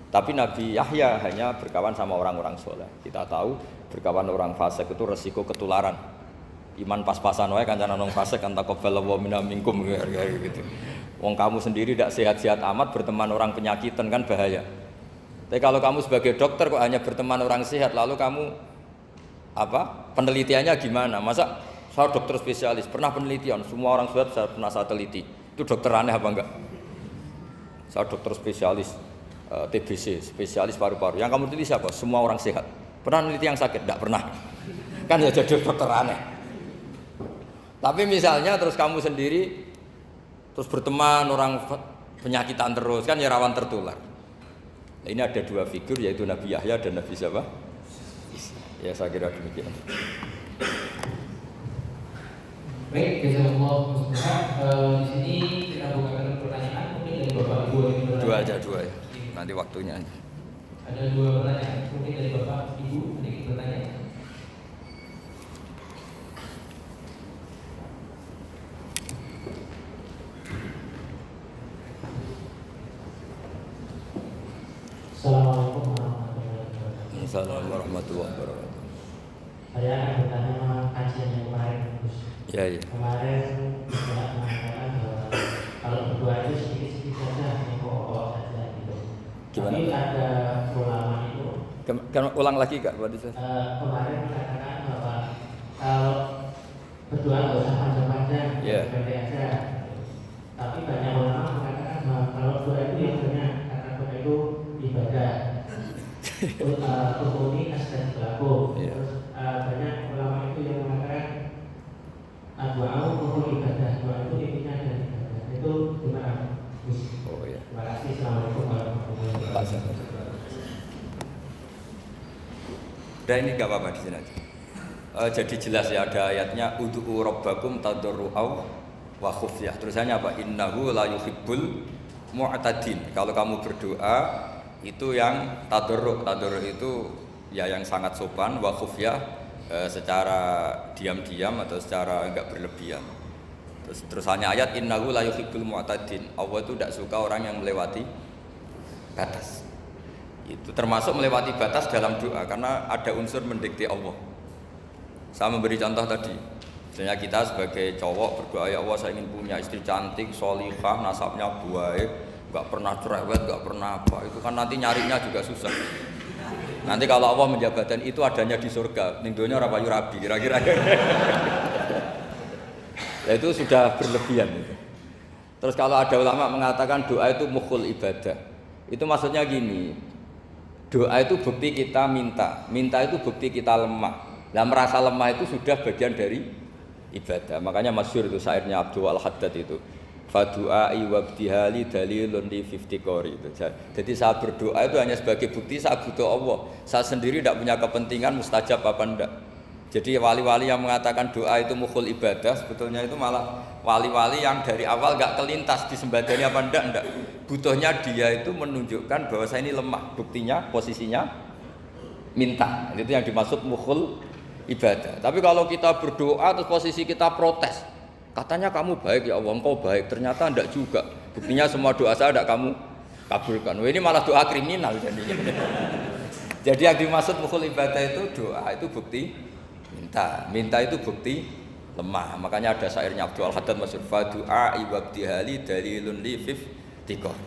Tapi Nabi Yahya hanya berkawan sama orang-orang soleh. Kita tahu berkawan orang fasik itu resiko ketularan. Iman pas-pasan wae kancanan wong fasik kan taqabbalallahu minna minkum gitu. Wong kamu sendiri tidak sehat-sehat amat berteman orang penyakitan kan bahaya. Tapi kalau kamu sebagai dokter kok hanya berteman orang sehat, lalu kamu penelitiannya gimana? Masa saya dokter spesialis, pernah penelitian, semua orang sehat saya pernah saya teliti. Itu dokter aneh apa enggak? Saya dokter spesialis TBC, spesialis paru-paru. Yang kamu teliti siapa? Semua orang sehat. Pernah meneliti yang sakit? Enggak pernah. Kan ya jadi dokter aneh. Tapi misalnya terus kamu sendiri terus berteman orang penyakitan terus, kan ya rawan tertular. Nah, ini ada dua figur yaitu Nabi Yahya dan Nabi siapa? Ya saya kira demikian. Baik, jazakallah Ustaz. Di sini kita bukakan pertanyaan mungkin dari Bapak Ibu yang bertanya. Dua aja ya. Nanti waktunya. Ada dua pertanyaan mungkin dari Bapak Ibu sedikit bertanya. Assalamualaikum warahmatullahi wabarakatuh. Assalamualaikum warahmatullahi wabarakatuh. Saya akan bertanya tentang kajian yang kemarin, Gus. Ya. Kemarin saya mengatakan bahwa kalau berdoa itu sedikit-sedikit saja, yang pokok saja gitu. Gimana? Tapi ada ulama itu. Ulang lagi Kak, berarti saya. Kemarin mengatakan bahwa kalau berdoa nggak usah panjang-panjang, pendek aja. Tapi banyak ulama mengatakan bahwa kalau doa itu yang banyak, karena doa itu ibadah. Rukuni asdan berlaku. Terus banyak ulama itu yang mengatakan doa rukun ibadah, doa itu intinya dari ibadah. Itu gimana? Oh ya. Terima kasih. Assalamualaikum warahmatullahi wabarakatuh. Dan ini nggak apa-apa di sini aja. Jadi jelas ya ada ayatnya ud'u rabbakum tadarru'aw wa khufyah. Terusannya apa? Innahu la yuhibbul mu'tadin. Kalau kamu berdoa itu yang tadarru' itu ya yang sangat sopan, wa khufyah secara diam-diam atau secara enggak berlebihan. Terusannya ayat innahu la yuhibbul mu'tadin. Allah itu tidak suka orang yang melewati batas. Itu termasuk melewati batas dalam doa karena ada unsur mendikte Allah. Saya memberi contoh tadi. Misalnya kita sebagai cowok berdoa, ya Allah saya ingin punya istri cantik, sholihah, nasabnya baik, enggak pernah cerewet, enggak pernah apa. Itu kan nanti nyarinya juga susah. Nanti kalau Allah menjabatkan itu adanya di surga, ning donya ora payu rabi kira-kira. Ya itu sudah berlebihan itu. Terus kalau ada ulama mengatakan doa itu mukhul ibadah. Itu maksudnya gini. Doa itu bukti kita minta itu bukti kita lemah. Lah merasa lemah itu sudah bagian dari ibadah. Makanya masyhur itu syairnya Abdul Al-Haddad itu. Fadu'ai wabdihali dalilun li fiftikori itu. Jadi saya berdoa itu hanya sebagai bukti saya butuh Allah. Saya sendiri tidak punya kepentingan mustajab apa enggak. Jadi wali-wali yang mengatakan doa itu mukhul ibadah sebetulnya itu malah wali-wali yang dari awal enggak kelintas disembadani apa enggak. Butuhnya dia itu menunjukkan bahwa saya ini lemah. Buktinya posisinya minta. Itu yang dimaksud mukhul ibadah. Tapi kalau kita berdoa terus posisi kita protes. Katanya kamu baik ya Allah, engkau baik. Ternyata enggak juga. Buktinya semua doa saya enggak kamu kabulkan. Wah, ini malah doa kriminal jadinya. Jadi yang dimaksud mukhul ibadah itu doa itu bukti minta. Minta itu bukti lemah. Makanya ada syairnya Abdul Al-Haddad masyhur fadu'a ibadihali dalilun li fiftikor.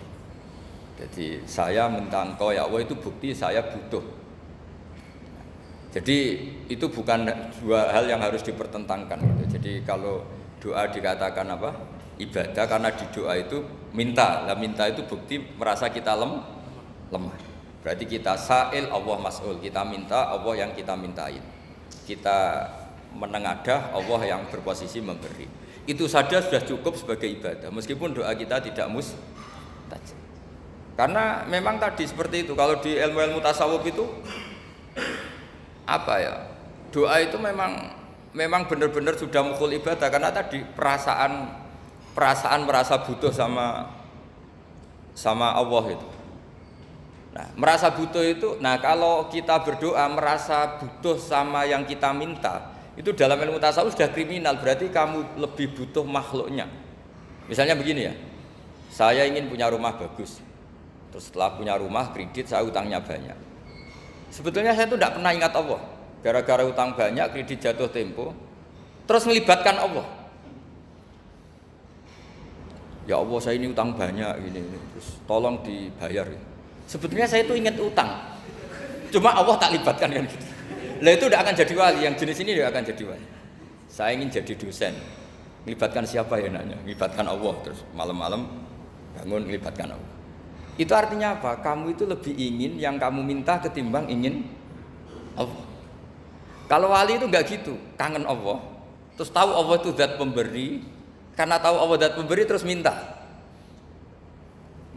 Jadi saya minta engkau ya Allah itu bukti saya butuh. Jadi itu bukan dua hal yang harus dipertentangkan. Jadi kalau doa dikatakan apa? Ibadah karena di doa itu minta. Lah minta itu bukti merasa kita lemah. Berarti kita sa'il Allah mas'ul. Kita minta Allah yang kita mintain. Kita menengadah Allah yang berposisi memberi. Itu saja sudah cukup sebagai ibadah. Meskipun doa kita tidak mustajab. Karena memang tadi seperti itu. Kalau di ilmu-ilmu tasawuf itu apa ya? Doa itu memang benar-benar sudah mukul ibadah karena tadi perasaan merasa butuh sama Allah itu. Nah, merasa butuh itu, nah kalau kita berdoa merasa butuh sama yang kita minta, itu dalam ilmu tasawuf sudah kriminal, berarti kamu lebih butuh makhluknya. Misalnya begini ya, saya ingin punya rumah bagus, terus setelah punya rumah kredit saya utangnya banyak. Sebetulnya saya itu tidak pernah ingat Allah, gara-gara utang banyak kredit jatuh tempo, terus melibatkan Allah. Ya Allah saya ini utang banyak ini, terus tolong dibayar. Sebetulnya saya itu ingat utang, cuma Allah tak libatkan kan gitu. Lah itu tidak akan jadi wali, yang jenis ini tidak akan jadi wali. Saya ingin jadi dosen, melibatkan siapa ya nanya? Melibatkan Allah, terus malam-malam bangun melibatkan Allah. Itu artinya apa? Kamu itu lebih ingin yang kamu minta ketimbang ingin Allah. Kalau wali itu enggak gitu, kangen Allah, terus tahu Allah itu zat pemberi, karena tahu Allah zat pemberi terus minta.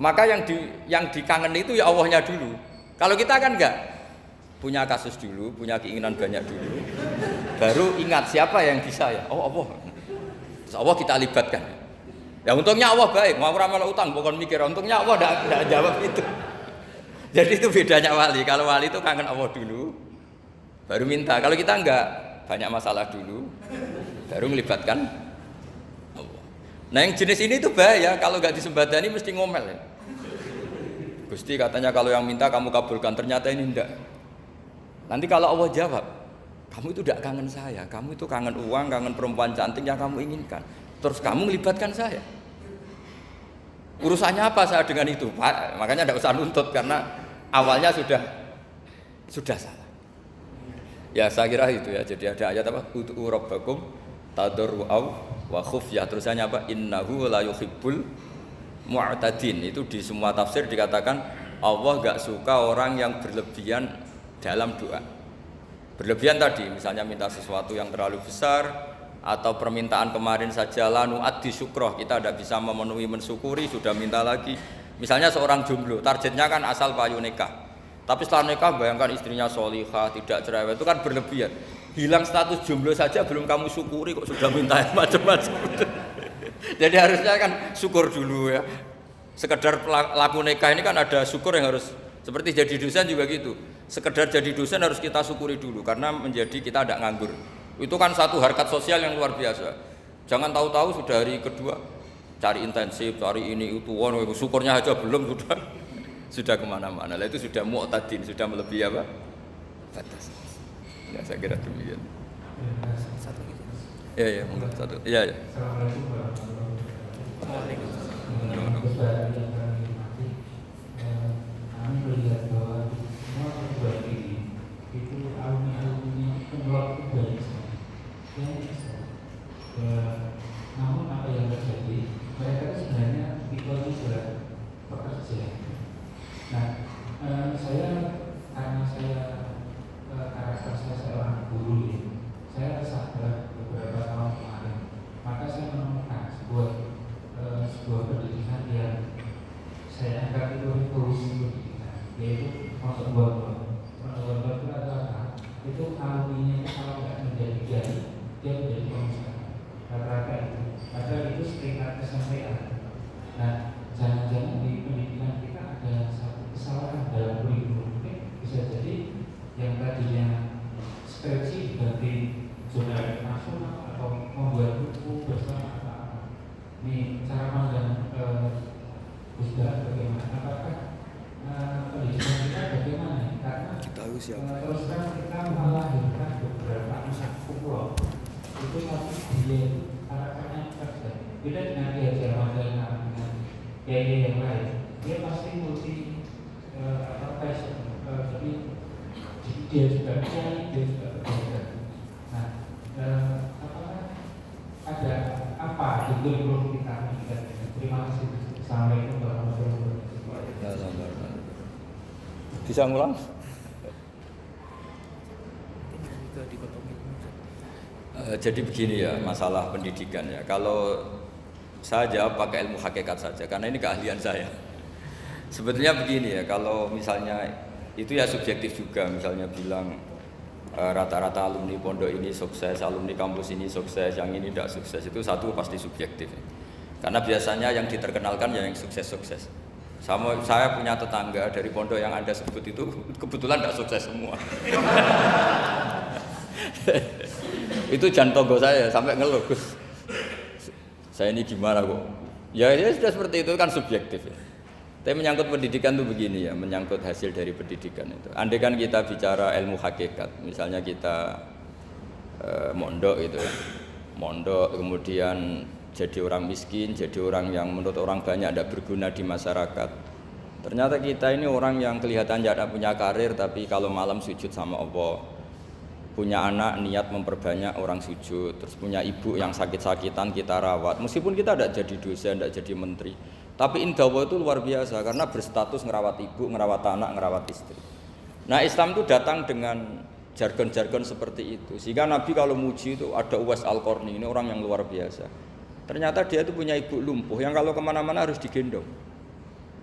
Maka yang dikangen itu ya Allahnya dulu. Kalau kita kan enggak, punya kasus dulu, punya keinginan banyak dulu, baru ingat siapa yang bisa ya. Oh Allah. Terus Allah kita libatkan. Ya untungnya Allah baik, mau ramal utang bukan mikir. Untungnya Allah enggak jawab itu. Jadi itu bedanya wali. Kalau wali itu kangen Allah dulu, baru minta. Kalau kita enggak, banyak masalah dulu, baru melibatkan Allah. Nah yang jenis ini itu bahaya. Kalau enggak disembadani mesti ngomel ya. Gusti katanya kalau yang minta kamu kabulkan, ternyata ini enggak. Nanti kalau Allah jawab, kamu itu tidak kangen saya, kamu itu kangen uang, kangen perempuan cantik yang kamu inginkan. Terus kamu melibatkan saya. Urusannya apa saya dengan itu? Pak, makanya tidak usah nuntut karena awalnya sudah salah. Ya saya kira itu ya. Jadi ada ayat apa? Ud'u rabbakum tadarru'aw wa khufyah. Terusannya apa? Innahu la yuhibbul mu'tadin. Itu di semua tafsir dikatakan Allah enggak suka orang yang berlebihan dalam doa. Berlebihan tadi misalnya minta sesuatu yang terlalu besar atau permintaan kemarin saja lanu addi syukroh, kita tidak bisa memenuhi mensyukuri sudah minta lagi. Misalnya seorang jomblo, targetnya kan asal payu nikah, tapi setelah nikah bayangkan istrinya sholihah, tidak cerewet, itu kan berlebihan. Hilang status jomblo saja belum kamu syukuri kok sudah minta macam-macam. Jadi harusnya kan syukur dulu ya. Sekedar laku nikah ini kan ada syukur yang harus, seperti jadi dosen juga gitu. Sekedar jadi dosen harus kita syukuri dulu karena menjadi kita tidak nganggur. Itu kan satu harkat sosial yang luar biasa. Jangan tahu-tahu sudah hari kedua cari intensif, cari ini itu, syukurnya aja belum sudah kemana-mana. Lah itu sudah mu'tadin, sudah melebihi apa? Batas. Ya saya kira demikian. Satu gitu. Ya, monggo satu. Iya. Assalamualaikum warahmatullahi wabarakatuh. Waalaikumsalam. Kami melihat bahwa semua perguruan tinggi itu alumni-alumni pemulung itu banyak sekali. Namun apa yang terjadi? Mereka sebenarnya tipenya sudah pekerja. Nah, karena saya karakter saya seorang guru ya. siap. Terus kan kita melahirkan beberapa anak umroh itu tapi dia harapannya kerja. Beda dengan dia Jerman dengan gaya yang lain. Dia pasti multi passion. Jadi dia juga cari, dia juga bekerja. Nah, apakah ada apa itu yang perlu kita lakukan? Terima kasih. Assalamualaikum warahmatullahi wabarakatuh. Bisa ngulang? Jadi begini ya masalah pendidikan ya. Kalau saya jawab pakai ilmu hakikat saja karena ini keahlian saya. Sebetulnya begini ya, kalau misalnya itu ya subjektif juga, misalnya bilang rata-rata alumni pondok ini sukses, alumni kampus ini sukses, yang ini tidak sukses, itu satu pasti subjektif. Karena biasanya yang diterkenalkan ya yang sukses-sukses. Saya punya tetangga dari pondok yang Anda sebut itu kebetulan tidak sukses semua. Itu jantogo saya sampai ngeluh, Gus. Saya ini gimana kok? Ya sudah seperti itu kan subjektif ya. Tapi menyangkut pendidikan itu begini ya, menyangkut hasil dari pendidikan itu. Andai kan kita bicara ilmu hakikat, misalnya kita mondok gitu ya. Mondok kemudian jadi orang miskin, jadi orang yang menurut orang banyak tidak berguna di masyarakat. Ternyata kita ini orang yang kelihatan tidak punya karir, tapi kalau malam sujud sama Allah. Punya anak niat memperbanyak orang sujud, terus punya ibu yang sakit-sakitan kita rawat. Meskipun kita tidak jadi dosen, tidak jadi menteri, tapi indah Allah itu luar biasa karena berstatus ngerawat ibu, ngerawat anak, ngerawat istri. Nah Islam itu datang dengan jargon-jargon seperti itu. Sehingga Nabi kalau muji itu ada Uwais Al-Qarni, ini orang yang luar biasa. Ternyata dia itu punya ibu lumpuh yang kalau kemana-mana harus digendong.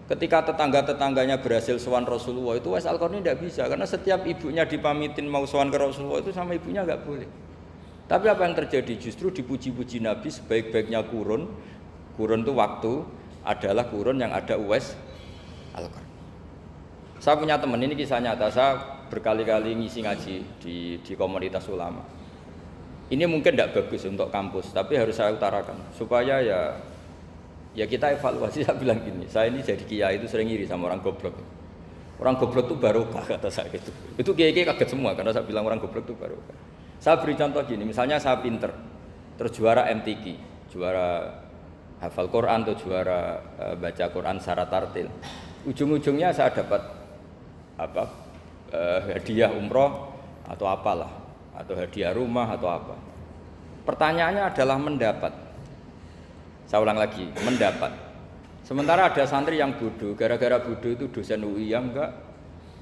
Ketika tetangga-tetangganya berhasil sowan Rasulullah itu Uwais Al-Qarni tidak bisa karena setiap ibunya dipamitin mau sowan ke Rasulullah itu sama ibunya nggak boleh. Tapi apa yang terjadi? Justru dipuji-puji Nabi sebaik-baiknya kurun itu waktu adalah kurun yang ada Uwais Al-Qarni. Saya punya teman, ini kisah nyata, saya berkali-kali ngisi ngaji di komunitas ulama. Ini mungkin tidak bagus untuk kampus, tapi harus saya utarakan supaya ya kita evaluasi. Saya bilang gini, saya ini jadi kiai itu sering iri sama orang goblok. Orang goblok itu barokah kata saya gitu. Itu kiai-kiai kaget semua karena saya bilang orang goblok itu barokah. Saya beri contoh gini, misalnya saya pinter, terus juara MTQ, juara hafal Quran atau juara baca Quran secara tartil. Ujung-ujungnya saya dapat hadiah umroh atau apalah, atau hadiah rumah atau apa. Pertanyaannya adalah mendapat. Saya ulang lagi, mendapat. Sementara ada santri yang bodoh, gara-gara bodoh itu dosen UI yang enggak,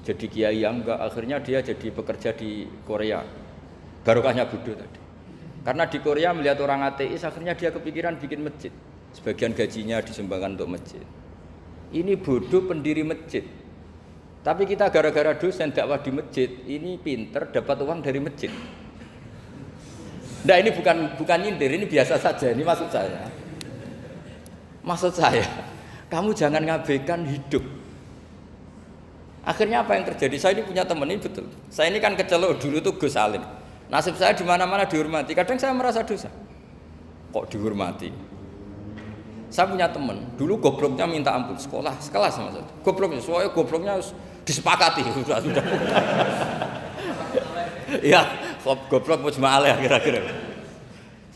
jadi kiai yang enggak, akhirnya dia jadi pekerja di Korea. Barokahnya bodoh tadi. Karena di Korea melihat orang ateis, akhirnya dia kepikiran bikin masjid. Sebagian gajinya disumbangkan untuk masjid. Ini bodoh pendiri masjid. Tapi kita gara-gara dosen dakwah di masjid, ini pinter dapat uang dari masjid. Nah ini bukan nyindir, ini biasa saja, ini maksud saya. Maksud saya, kamu jangan ngabaikan hidup. Akhirnya apa yang terjadi? Saya ini punya teman ini betul. Saya ini kan kecelok dulu tuh Gus Alim. Nasib saya di mana-mana dihormati. Kadang saya merasa dosa. Kok dihormati? Saya punya teman, dulu gobloknya minta ampun, sekolah sekelas sama saya. Gobloknya, soalnya gobloknya harus disepakati sudah. Ya, goblok mujma'alah kira-kira.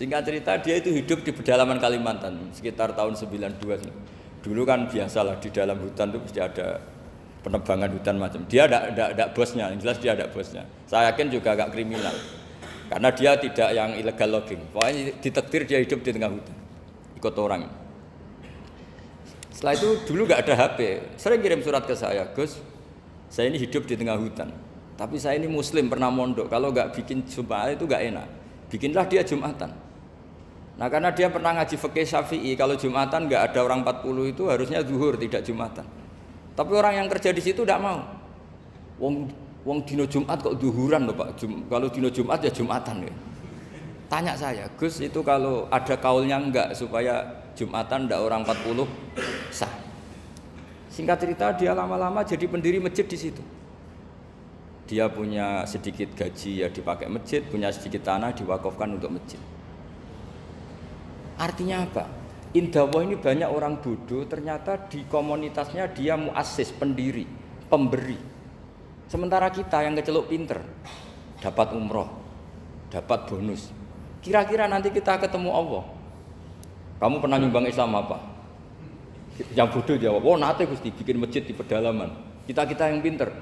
Singkat cerita dia itu hidup di pedalaman Kalimantan sekitar tahun 92. Dulu kan biasalah di dalam hutan itu pasti ada penebangan hutan macam. Dia ada bosnya, yang jelas dia ada bosnya. Saya yakin juga agak kriminal. Karena dia tidak yang illegal logging. Pokoknya ditakdir dia hidup di tengah hutan. Ikut orang. Setelah itu dulu enggak ada HP. Sering kirim surat ke saya, Gus, saya ini hidup di tengah hutan. Tapi saya ini muslim pernah mondok. Kalau enggak bikin Jumat itu enggak enak. Bikinlah dia Jumatan. Nah karena dia pernah ngaji fikih Syafi'i, kalau Jumatan nggak ada orang 40 itu harusnya zuhur tidak Jumatan. Tapi orang yang kerja di situ tidak mau. Wong dino Jumat kok zuhuran loh Pak. Kalau dino Jumat ya Jumatan ya. Tanya saya, Gus itu kalau ada kaulnya enggak supaya Jumatan ndak orang 40 sah. Singkat cerita dia lama-lama jadi pendiri masjid di situ. Dia punya sedikit gaji ya dipakai masjid, punya sedikit tanah diwakafkan untuk masjid. Artinya apa? Indawah ini banyak orang bodoh, ternyata di komunitasnya dia muassis, pendiri, pemberi. Sementara kita yang keceluk pinter, dapat umroh, dapat bonus. Kira-kira nanti kita ketemu Allah, kamu pernah nyumbang Islam apa? Yang bodoh jawab, oh nate Gusti bikin masjid di pedalaman. Kita yang pinter.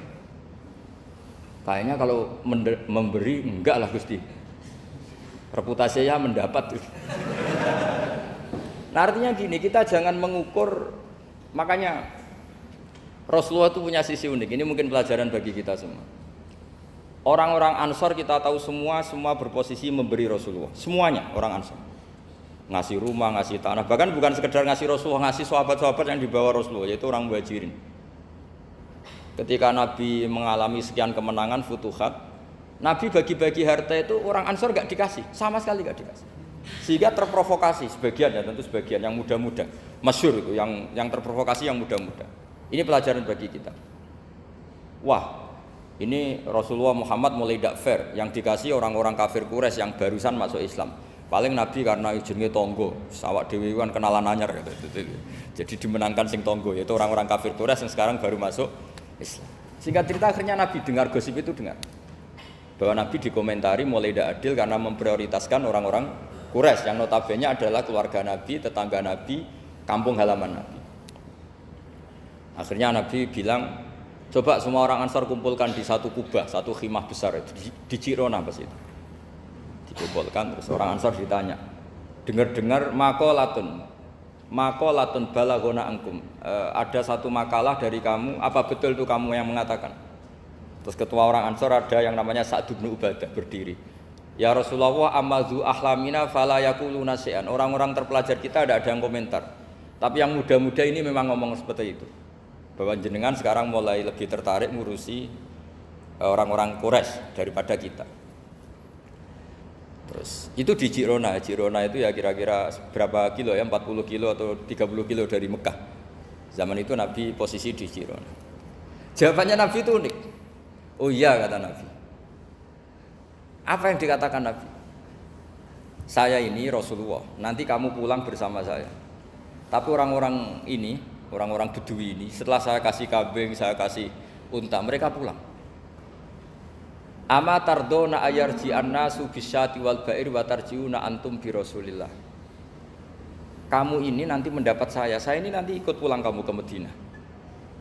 Kayaknya kalau memberi enggak lah Gusti. Reputasinya mendapat. Nah artinya gini, kita jangan mengukur, makanya Rasulullah itu punya sisi unik. Ini mungkin pelajaran bagi kita semua. Orang-orang Ansor kita tahu semua berposisi memberi Rasulullah. Semuanya orang Ansor. Ngasih rumah, ngasih tanah, bahkan bukan sekedar ngasih Rasulullah, ngasih sahabat-sahabat yang dibawa Rasulullah, yaitu orang Muhajirin. Ketika Nabi mengalami sekian kemenangan, futuhat, Nabi bagi-bagi harta itu orang Ansor gak dikasih, sama sekali gak dikasih. Sehingga terprovokasi sebagian, dan tentu sebagian yang muda-muda, masyhur itu, yang terprovokasi yang muda-muda. Ini pelajaran bagi kita. Wah, ini Rasulullah Muhammad mulai tidak fair, yang dikasih orang-orang kafir Quraisy yang barusan masuk Islam. Paling Nabi karena jenenge tonggo, sawak dewi kan kenalan anyar gitu. Jadi dimenangkan sing tonggo, yaitu orang-orang kafir Quraisy yang sekarang baru masuk Islam. Singkat cerita akhirnya Nabi dengar gosip itu, bahwa Nabi dikomentari mulai tidak adil karena memprioritaskan orang-orang Quraisy yang notabene adalah keluarga Nabi, tetangga Nabi, kampung halaman Nabi. Akhirnya Nabi bilang, coba semua orang Ansar kumpulkan di satu kubah, satu khimah besar itu di Jirona pas itu. Dikumpulkan, terus orang Ansar ditanya, dengar-dengar makolatun balagona angkum, ada satu makalah dari kamu, apa betul itu kamu yang mengatakan? Terus ketua orang Ansar ada yang namanya Sa'd bin Ubadah berdiri, ya Rasulullah amazu ahlamina fala yaquluna syai'an. Orang-orang terpelajar kita ada yang komentar, tapi yang muda-muda ini memang ngomong seperti itu, bahwa jenengan sekarang mulai lebih tertarik ngurusi orang-orang Quraisy daripada kita. Terus itu di Jirona itu ya kira-kira berapa kilo ya, 40 kilo atau 30 kilo dari Mekah. Zaman itu Nabi posisi di Jirona. Jawabannya Nabi itu unik. Oh iya, kata Nabi. Apa yang dikatakan Nabi? Saya ini Rasulullah, nanti kamu pulang bersama saya. Tapi orang-orang ini, orang-orang Bedui ini, setelah saya kasih kambing, saya kasih unta, mereka pulang. Ama tardona ayarji annasu bisyati wal ba'ir wa tarjiuna antum bi Rasulillah. Kamu ini nanti mendapat saya ini nanti ikut pulang kamu ke Madinah.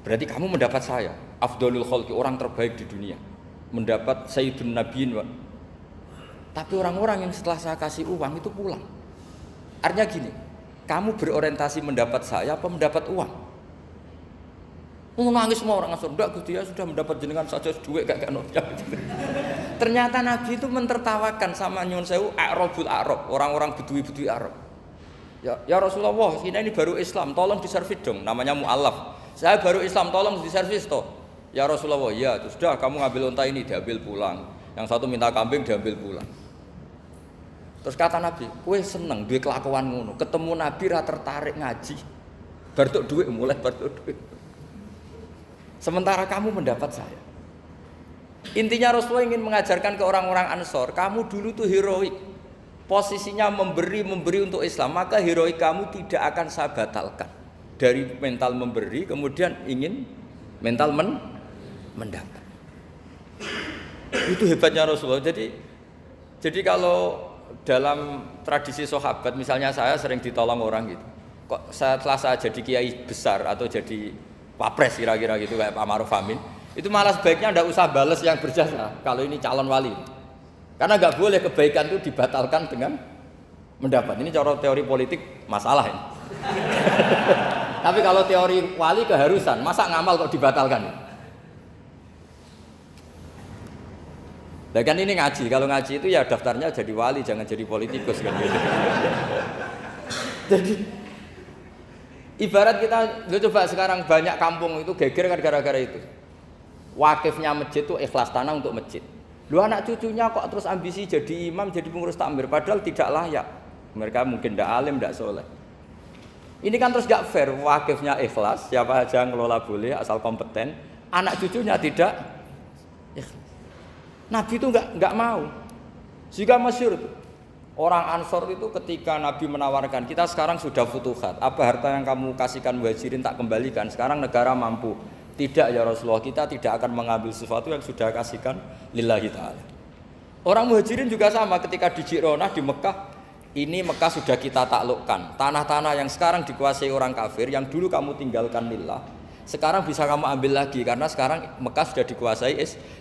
Berarti kamu mendapat saya, afdalul khalqi, orang terbaik di dunia. Mendapat sayyidun nabiyyin. Tapi orang-orang yang setelah saya kasih uang itu pulang. Artinya gini, kamu berorientasi mendapat saya apa mendapat uang? Nangis semua orang Ansor, enggak Gusti ya sudah mendapat jenengan saja duit gak nolak. Ternyata Nabi itu mentertawakan sama nyun sewu A'rabul A'rab, orang-orang Bedui Arab. Ya Rasulullah, ini baru Islam, tolong diservis dong, namanya mu'allaf. Saya baru Islam, tolong diservis toh. Ya Rasulullah, ya sudah kamu ngambil unta ini diambil pulang. Yang satu minta kambing diambil pulang. Terus kata Nabi, kowe seneng duwe kelakuan ngono, ketemu Nabi ra tertarik ngaji. Bar tok duit mulai bar tok duit. Sementara kamu mendapat saya. Intinya Rasulullah ingin mengajarkan ke orang-orang Ansor, kamu dulu tuh heroik. Posisinya memberi untuk Islam, maka heroik kamu tidak akan saya batalkan. Dari mental memberi, kemudian ingin mental mendapat. Itu hebatnya Rasulullah. Jadi kalau dalam tradisi sahabat, misalnya saya sering ditolong orang gitu. Kok setelah saya jadi kiai besar atau jadi wapres kira-kira gitu kayak Pak Ma'ruf Amin, itu malah sebaiknya tidak usah balas yang berjasa kalau ini calon wali, karena nggak boleh kebaikan itu dibatalkan dengan mendapat. Ini cara teori politik masalah ini. Tapi kalau teori wali keharusan, masa ngamal kok dibatalkan? Nah kan ini ngaji, kalau ngaji itu ya daftarnya jadi wali, jangan jadi politikus kan gitu. Jadi ibarat kita, coba sekarang banyak kampung itu geger kan gara-gara itu. Wakifnya masjid itu ikhlas tanah untuk masjid. Lu anak cucunya kok terus ambisi jadi imam, jadi pengurus takmir, padahal tidak layak. Mereka mungkin tidak alim, tidak soleh. Ini kan terus gak fair. Wakifnya ikhlas, siapa aja ngelola boleh asal kompeten. Anak cucunya tidak ikhlas. Nabi itu nggak mau. Jika masyhur itu. Orang Ansor itu ketika Nabi menawarkan, kita sekarang sudah futuhat, apa harta yang kamu kasihkan Muhajirin tak kembalikan, sekarang negara mampu Tidak ya Rasulullah, kita tidak akan mengambil sesuatu yang sudah kasihkan lillahi ta'ala. Orang muhajirin juga sama ketika di Ji'ronah di Mekah. Ini Mekah sudah kita taklukkan. Tanah-tanah yang sekarang dikuasai orang kafir, yang dulu kamu tinggalkan lillah, sekarang bisa kamu ambil lagi karena sekarang Mekah sudah dikuasai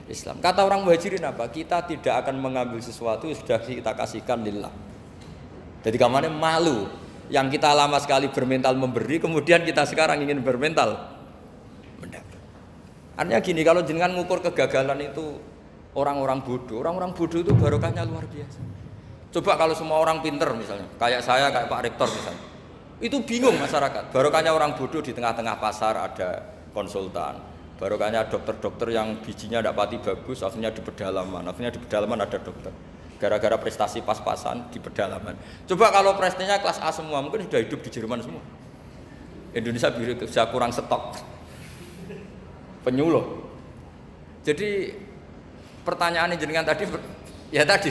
Islam. Kata orang muhajirin apa? Kita tidak akan mengambil sesuatu yang sudah kita kasihkan lillah. Jadi kamarnya malu. Yang kita lama sekali bermental memberi, kemudian kita sekarang ingin bermental mendapat. Artinya gini, kalau jenengan ngukur kegagalan itu orang-orang bodoh itu barokahnya luar biasa. Coba kalau semua orang pinter misalnya, kayak saya, kayak Pak Rektor misalnya, itu bingung masyarakat. Barokahnya orang bodoh di tengah-tengah pasar ada konsultan, barokahnya dokter-dokter yang bijinya tidak pati bagus, akhirnya di pedalaman ada dokter. Gara-gara prestasi pas-pasan di pedalaman. Coba kalau prestasinya kelas A semua, mungkin sudah hidup di Jerman semua. Indonesia bisa kurang stok penyuluh. Jadi pertanyaan jenengan tadi, ya tadi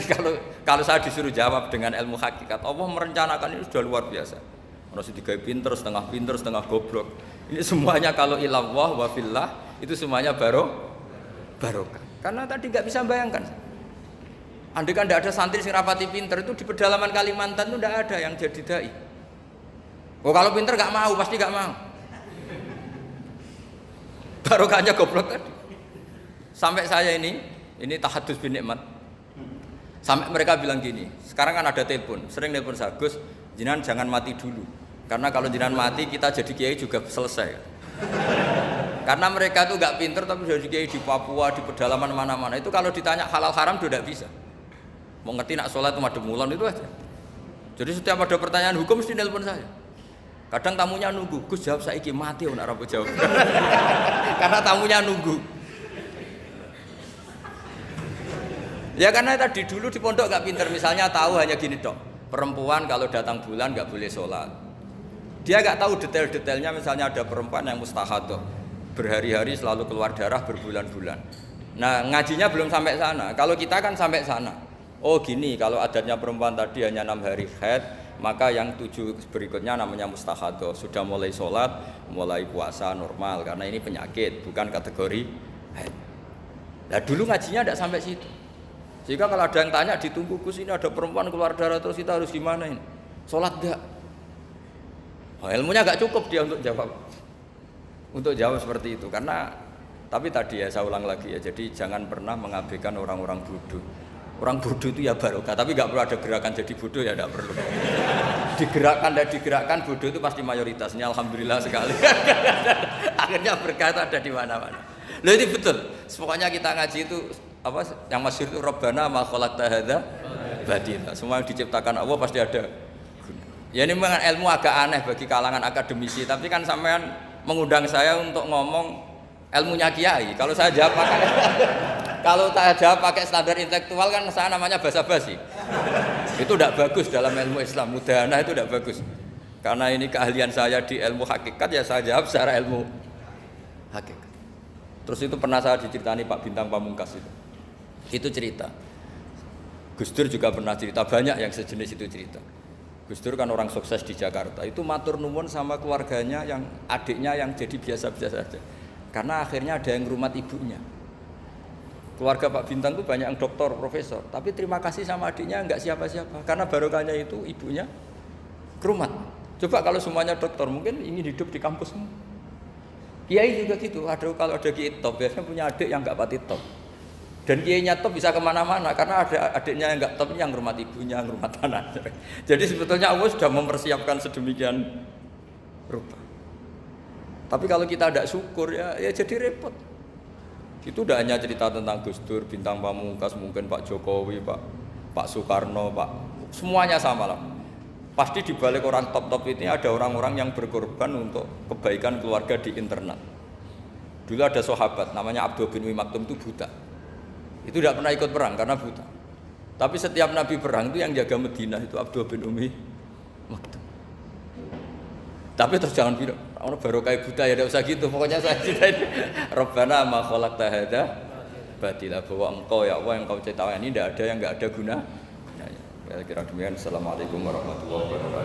kalau saya disuruh jawab dengan ilmu hakikat, Allah merencanakan ini sudah luar biasa. Harus digawe pinter, setengah goblok. Ini semuanya kalau ilallah wa fillah itu semuanya barokah. Karena tadi nggak bisa bayangkan. Andai kan tidak ada santri sing rapati pinter itu di pedalaman Kalimantan itu tidak ada yang jadi dai. Oh kalau pinter nggak mau, pasti nggak mau. Barokahnya goblok tadi. Sampai saya ini tahadus bin nikmat. Sampai mereka bilang gini, sekarang kan ada telepon, sering telepon saya, Gus, jenengan jangan mati dulu. Karena kalau jenengan mati kita jadi kiai juga selesai. Karena mereka tuh nggak pinter tapi jadi kiai di Papua, di pedalaman mana-mana. Itu kalau ditanya halal haram udah tidak bisa. Mau ngerti nak sholat itu madem mulon itu aja. Jadi setiap ada pertanyaan hukum mesti telepon saya. Kadang tamunya nunggu, Gus jawab saiki mati ora apa jawab. Karena tamunya nunggu. Ya karena tadi dulu di pondok gak pinter, misalnya tahu hanya gini dok, perempuan kalau datang bulan gak boleh sholat. Dia gak tahu detail-detailnya, misalnya ada perempuan yang mustahadah, berhari-hari selalu keluar darah berbulan-bulan. Nah ngajinya belum sampai sana, kalau kita kan sampai sana. Oh gini, kalau adatnya perempuan tadi hanya 6 hari haid, maka yang 7 berikutnya namanya mustahadah, sudah mulai sholat, mulai puasa normal, karena ini penyakit, bukan kategori haid. Nah dulu ngajinya tidak sampai situ. Jika kalau ada yang tanya ditunggu Gus ini ada perempuan keluar darah terus kita harus gimana ini? Sholat enggak? Oh, ilmunya enggak cukup dia untuk jawab. Untuk jawab seperti itu karena tapi tadi ya saya ulang lagi ya, jadi jangan pernah mengabaikan orang-orang bodoh. Orang bodoh itu ya barokah, tapi enggak perlu ada gerakan jadi bodoh ya enggak perlu. Digerakkan bodoh itu pasti mayoritasnya alhamdulillah sekali. Akhirnya berkah itu ada di mana-mana. Loh itu betul. Pokoknya kita ngaji itu apa yang masyhur itu Rabbana ma khalaqta hadza batila. Semua yang diciptakan Allah pasti ada guna. Ya ini memang ilmu agak aneh bagi kalangan akademisi, tapi kan sampean mengundang saya untuk ngomong ilmunya kiai. Kalau saya jawab pakai standar intelektual kan saya namanya basa-basi. Itu tidak bagus dalam ilmu Islam. Mudahana itu tidak bagus. Karena ini keahlian saya di ilmu hakikat ya saya jawab secara ilmu hakikat. Terus itu pernah saya diceritani Pak Bintang Pamungkas itu cerita. Gus Dur juga pernah cerita, banyak yang sejenis itu cerita. Gus Dur kan orang sukses di Jakarta, itu matur nuwun sama keluarganya yang adiknya yang jadi biasa-biasa saja. Karena akhirnya ada yang ngrumat ibunya. Keluarga Pak Bintang itu banyak yang doktor, profesor, tapi terima kasih sama adiknya enggak siapa-siapa. Karena barokahnya itu ibunya ngrumat. Coba kalau semuanya dokter mungkin ingin hidup di kampus semua. Kiai juga gitu, kalau ada kiai top, biasanya punya adik yang enggak pati top. Dan kiainya top bisa kemana-mana, karena ada adiknya yang enggak top, yang rumah ibunya, yang rumah tanah. Jadi sebetulnya Allah sudah mempersiapkan sedemikian rupa. Tapi kalau kita tidak syukur, ya jadi repot. Itu udah hanya cerita tentang Gus Dur, Bintang Pamungkas, mungkin Pak Jokowi, Pak Soekarno, semuanya sama lah. Pasti di balik orang top-top ini ada orang-orang yang berkorban untuk kebaikan keluarga di internal. Dulu ada sahabat namanya Abdul bin Umi Maktum itu buta. Itu tidak pernah ikut perang karena buta. Tapi setiap Nabi perang itu yang jaga Madinah itu Abdul bin Umi Maktum. Tapi terus jangan bilang, orang baru kayak buta ya tidak usah gitu. Pokoknya saya ceritain Rabbana ma khalaqta hadza batila, bahwa engkau ya Allah yang kau ciptakan ini tidak ada yang enggak ada guna. Kira-kira demikian. Assalamualaikum warahmatullahi wabarakatuh.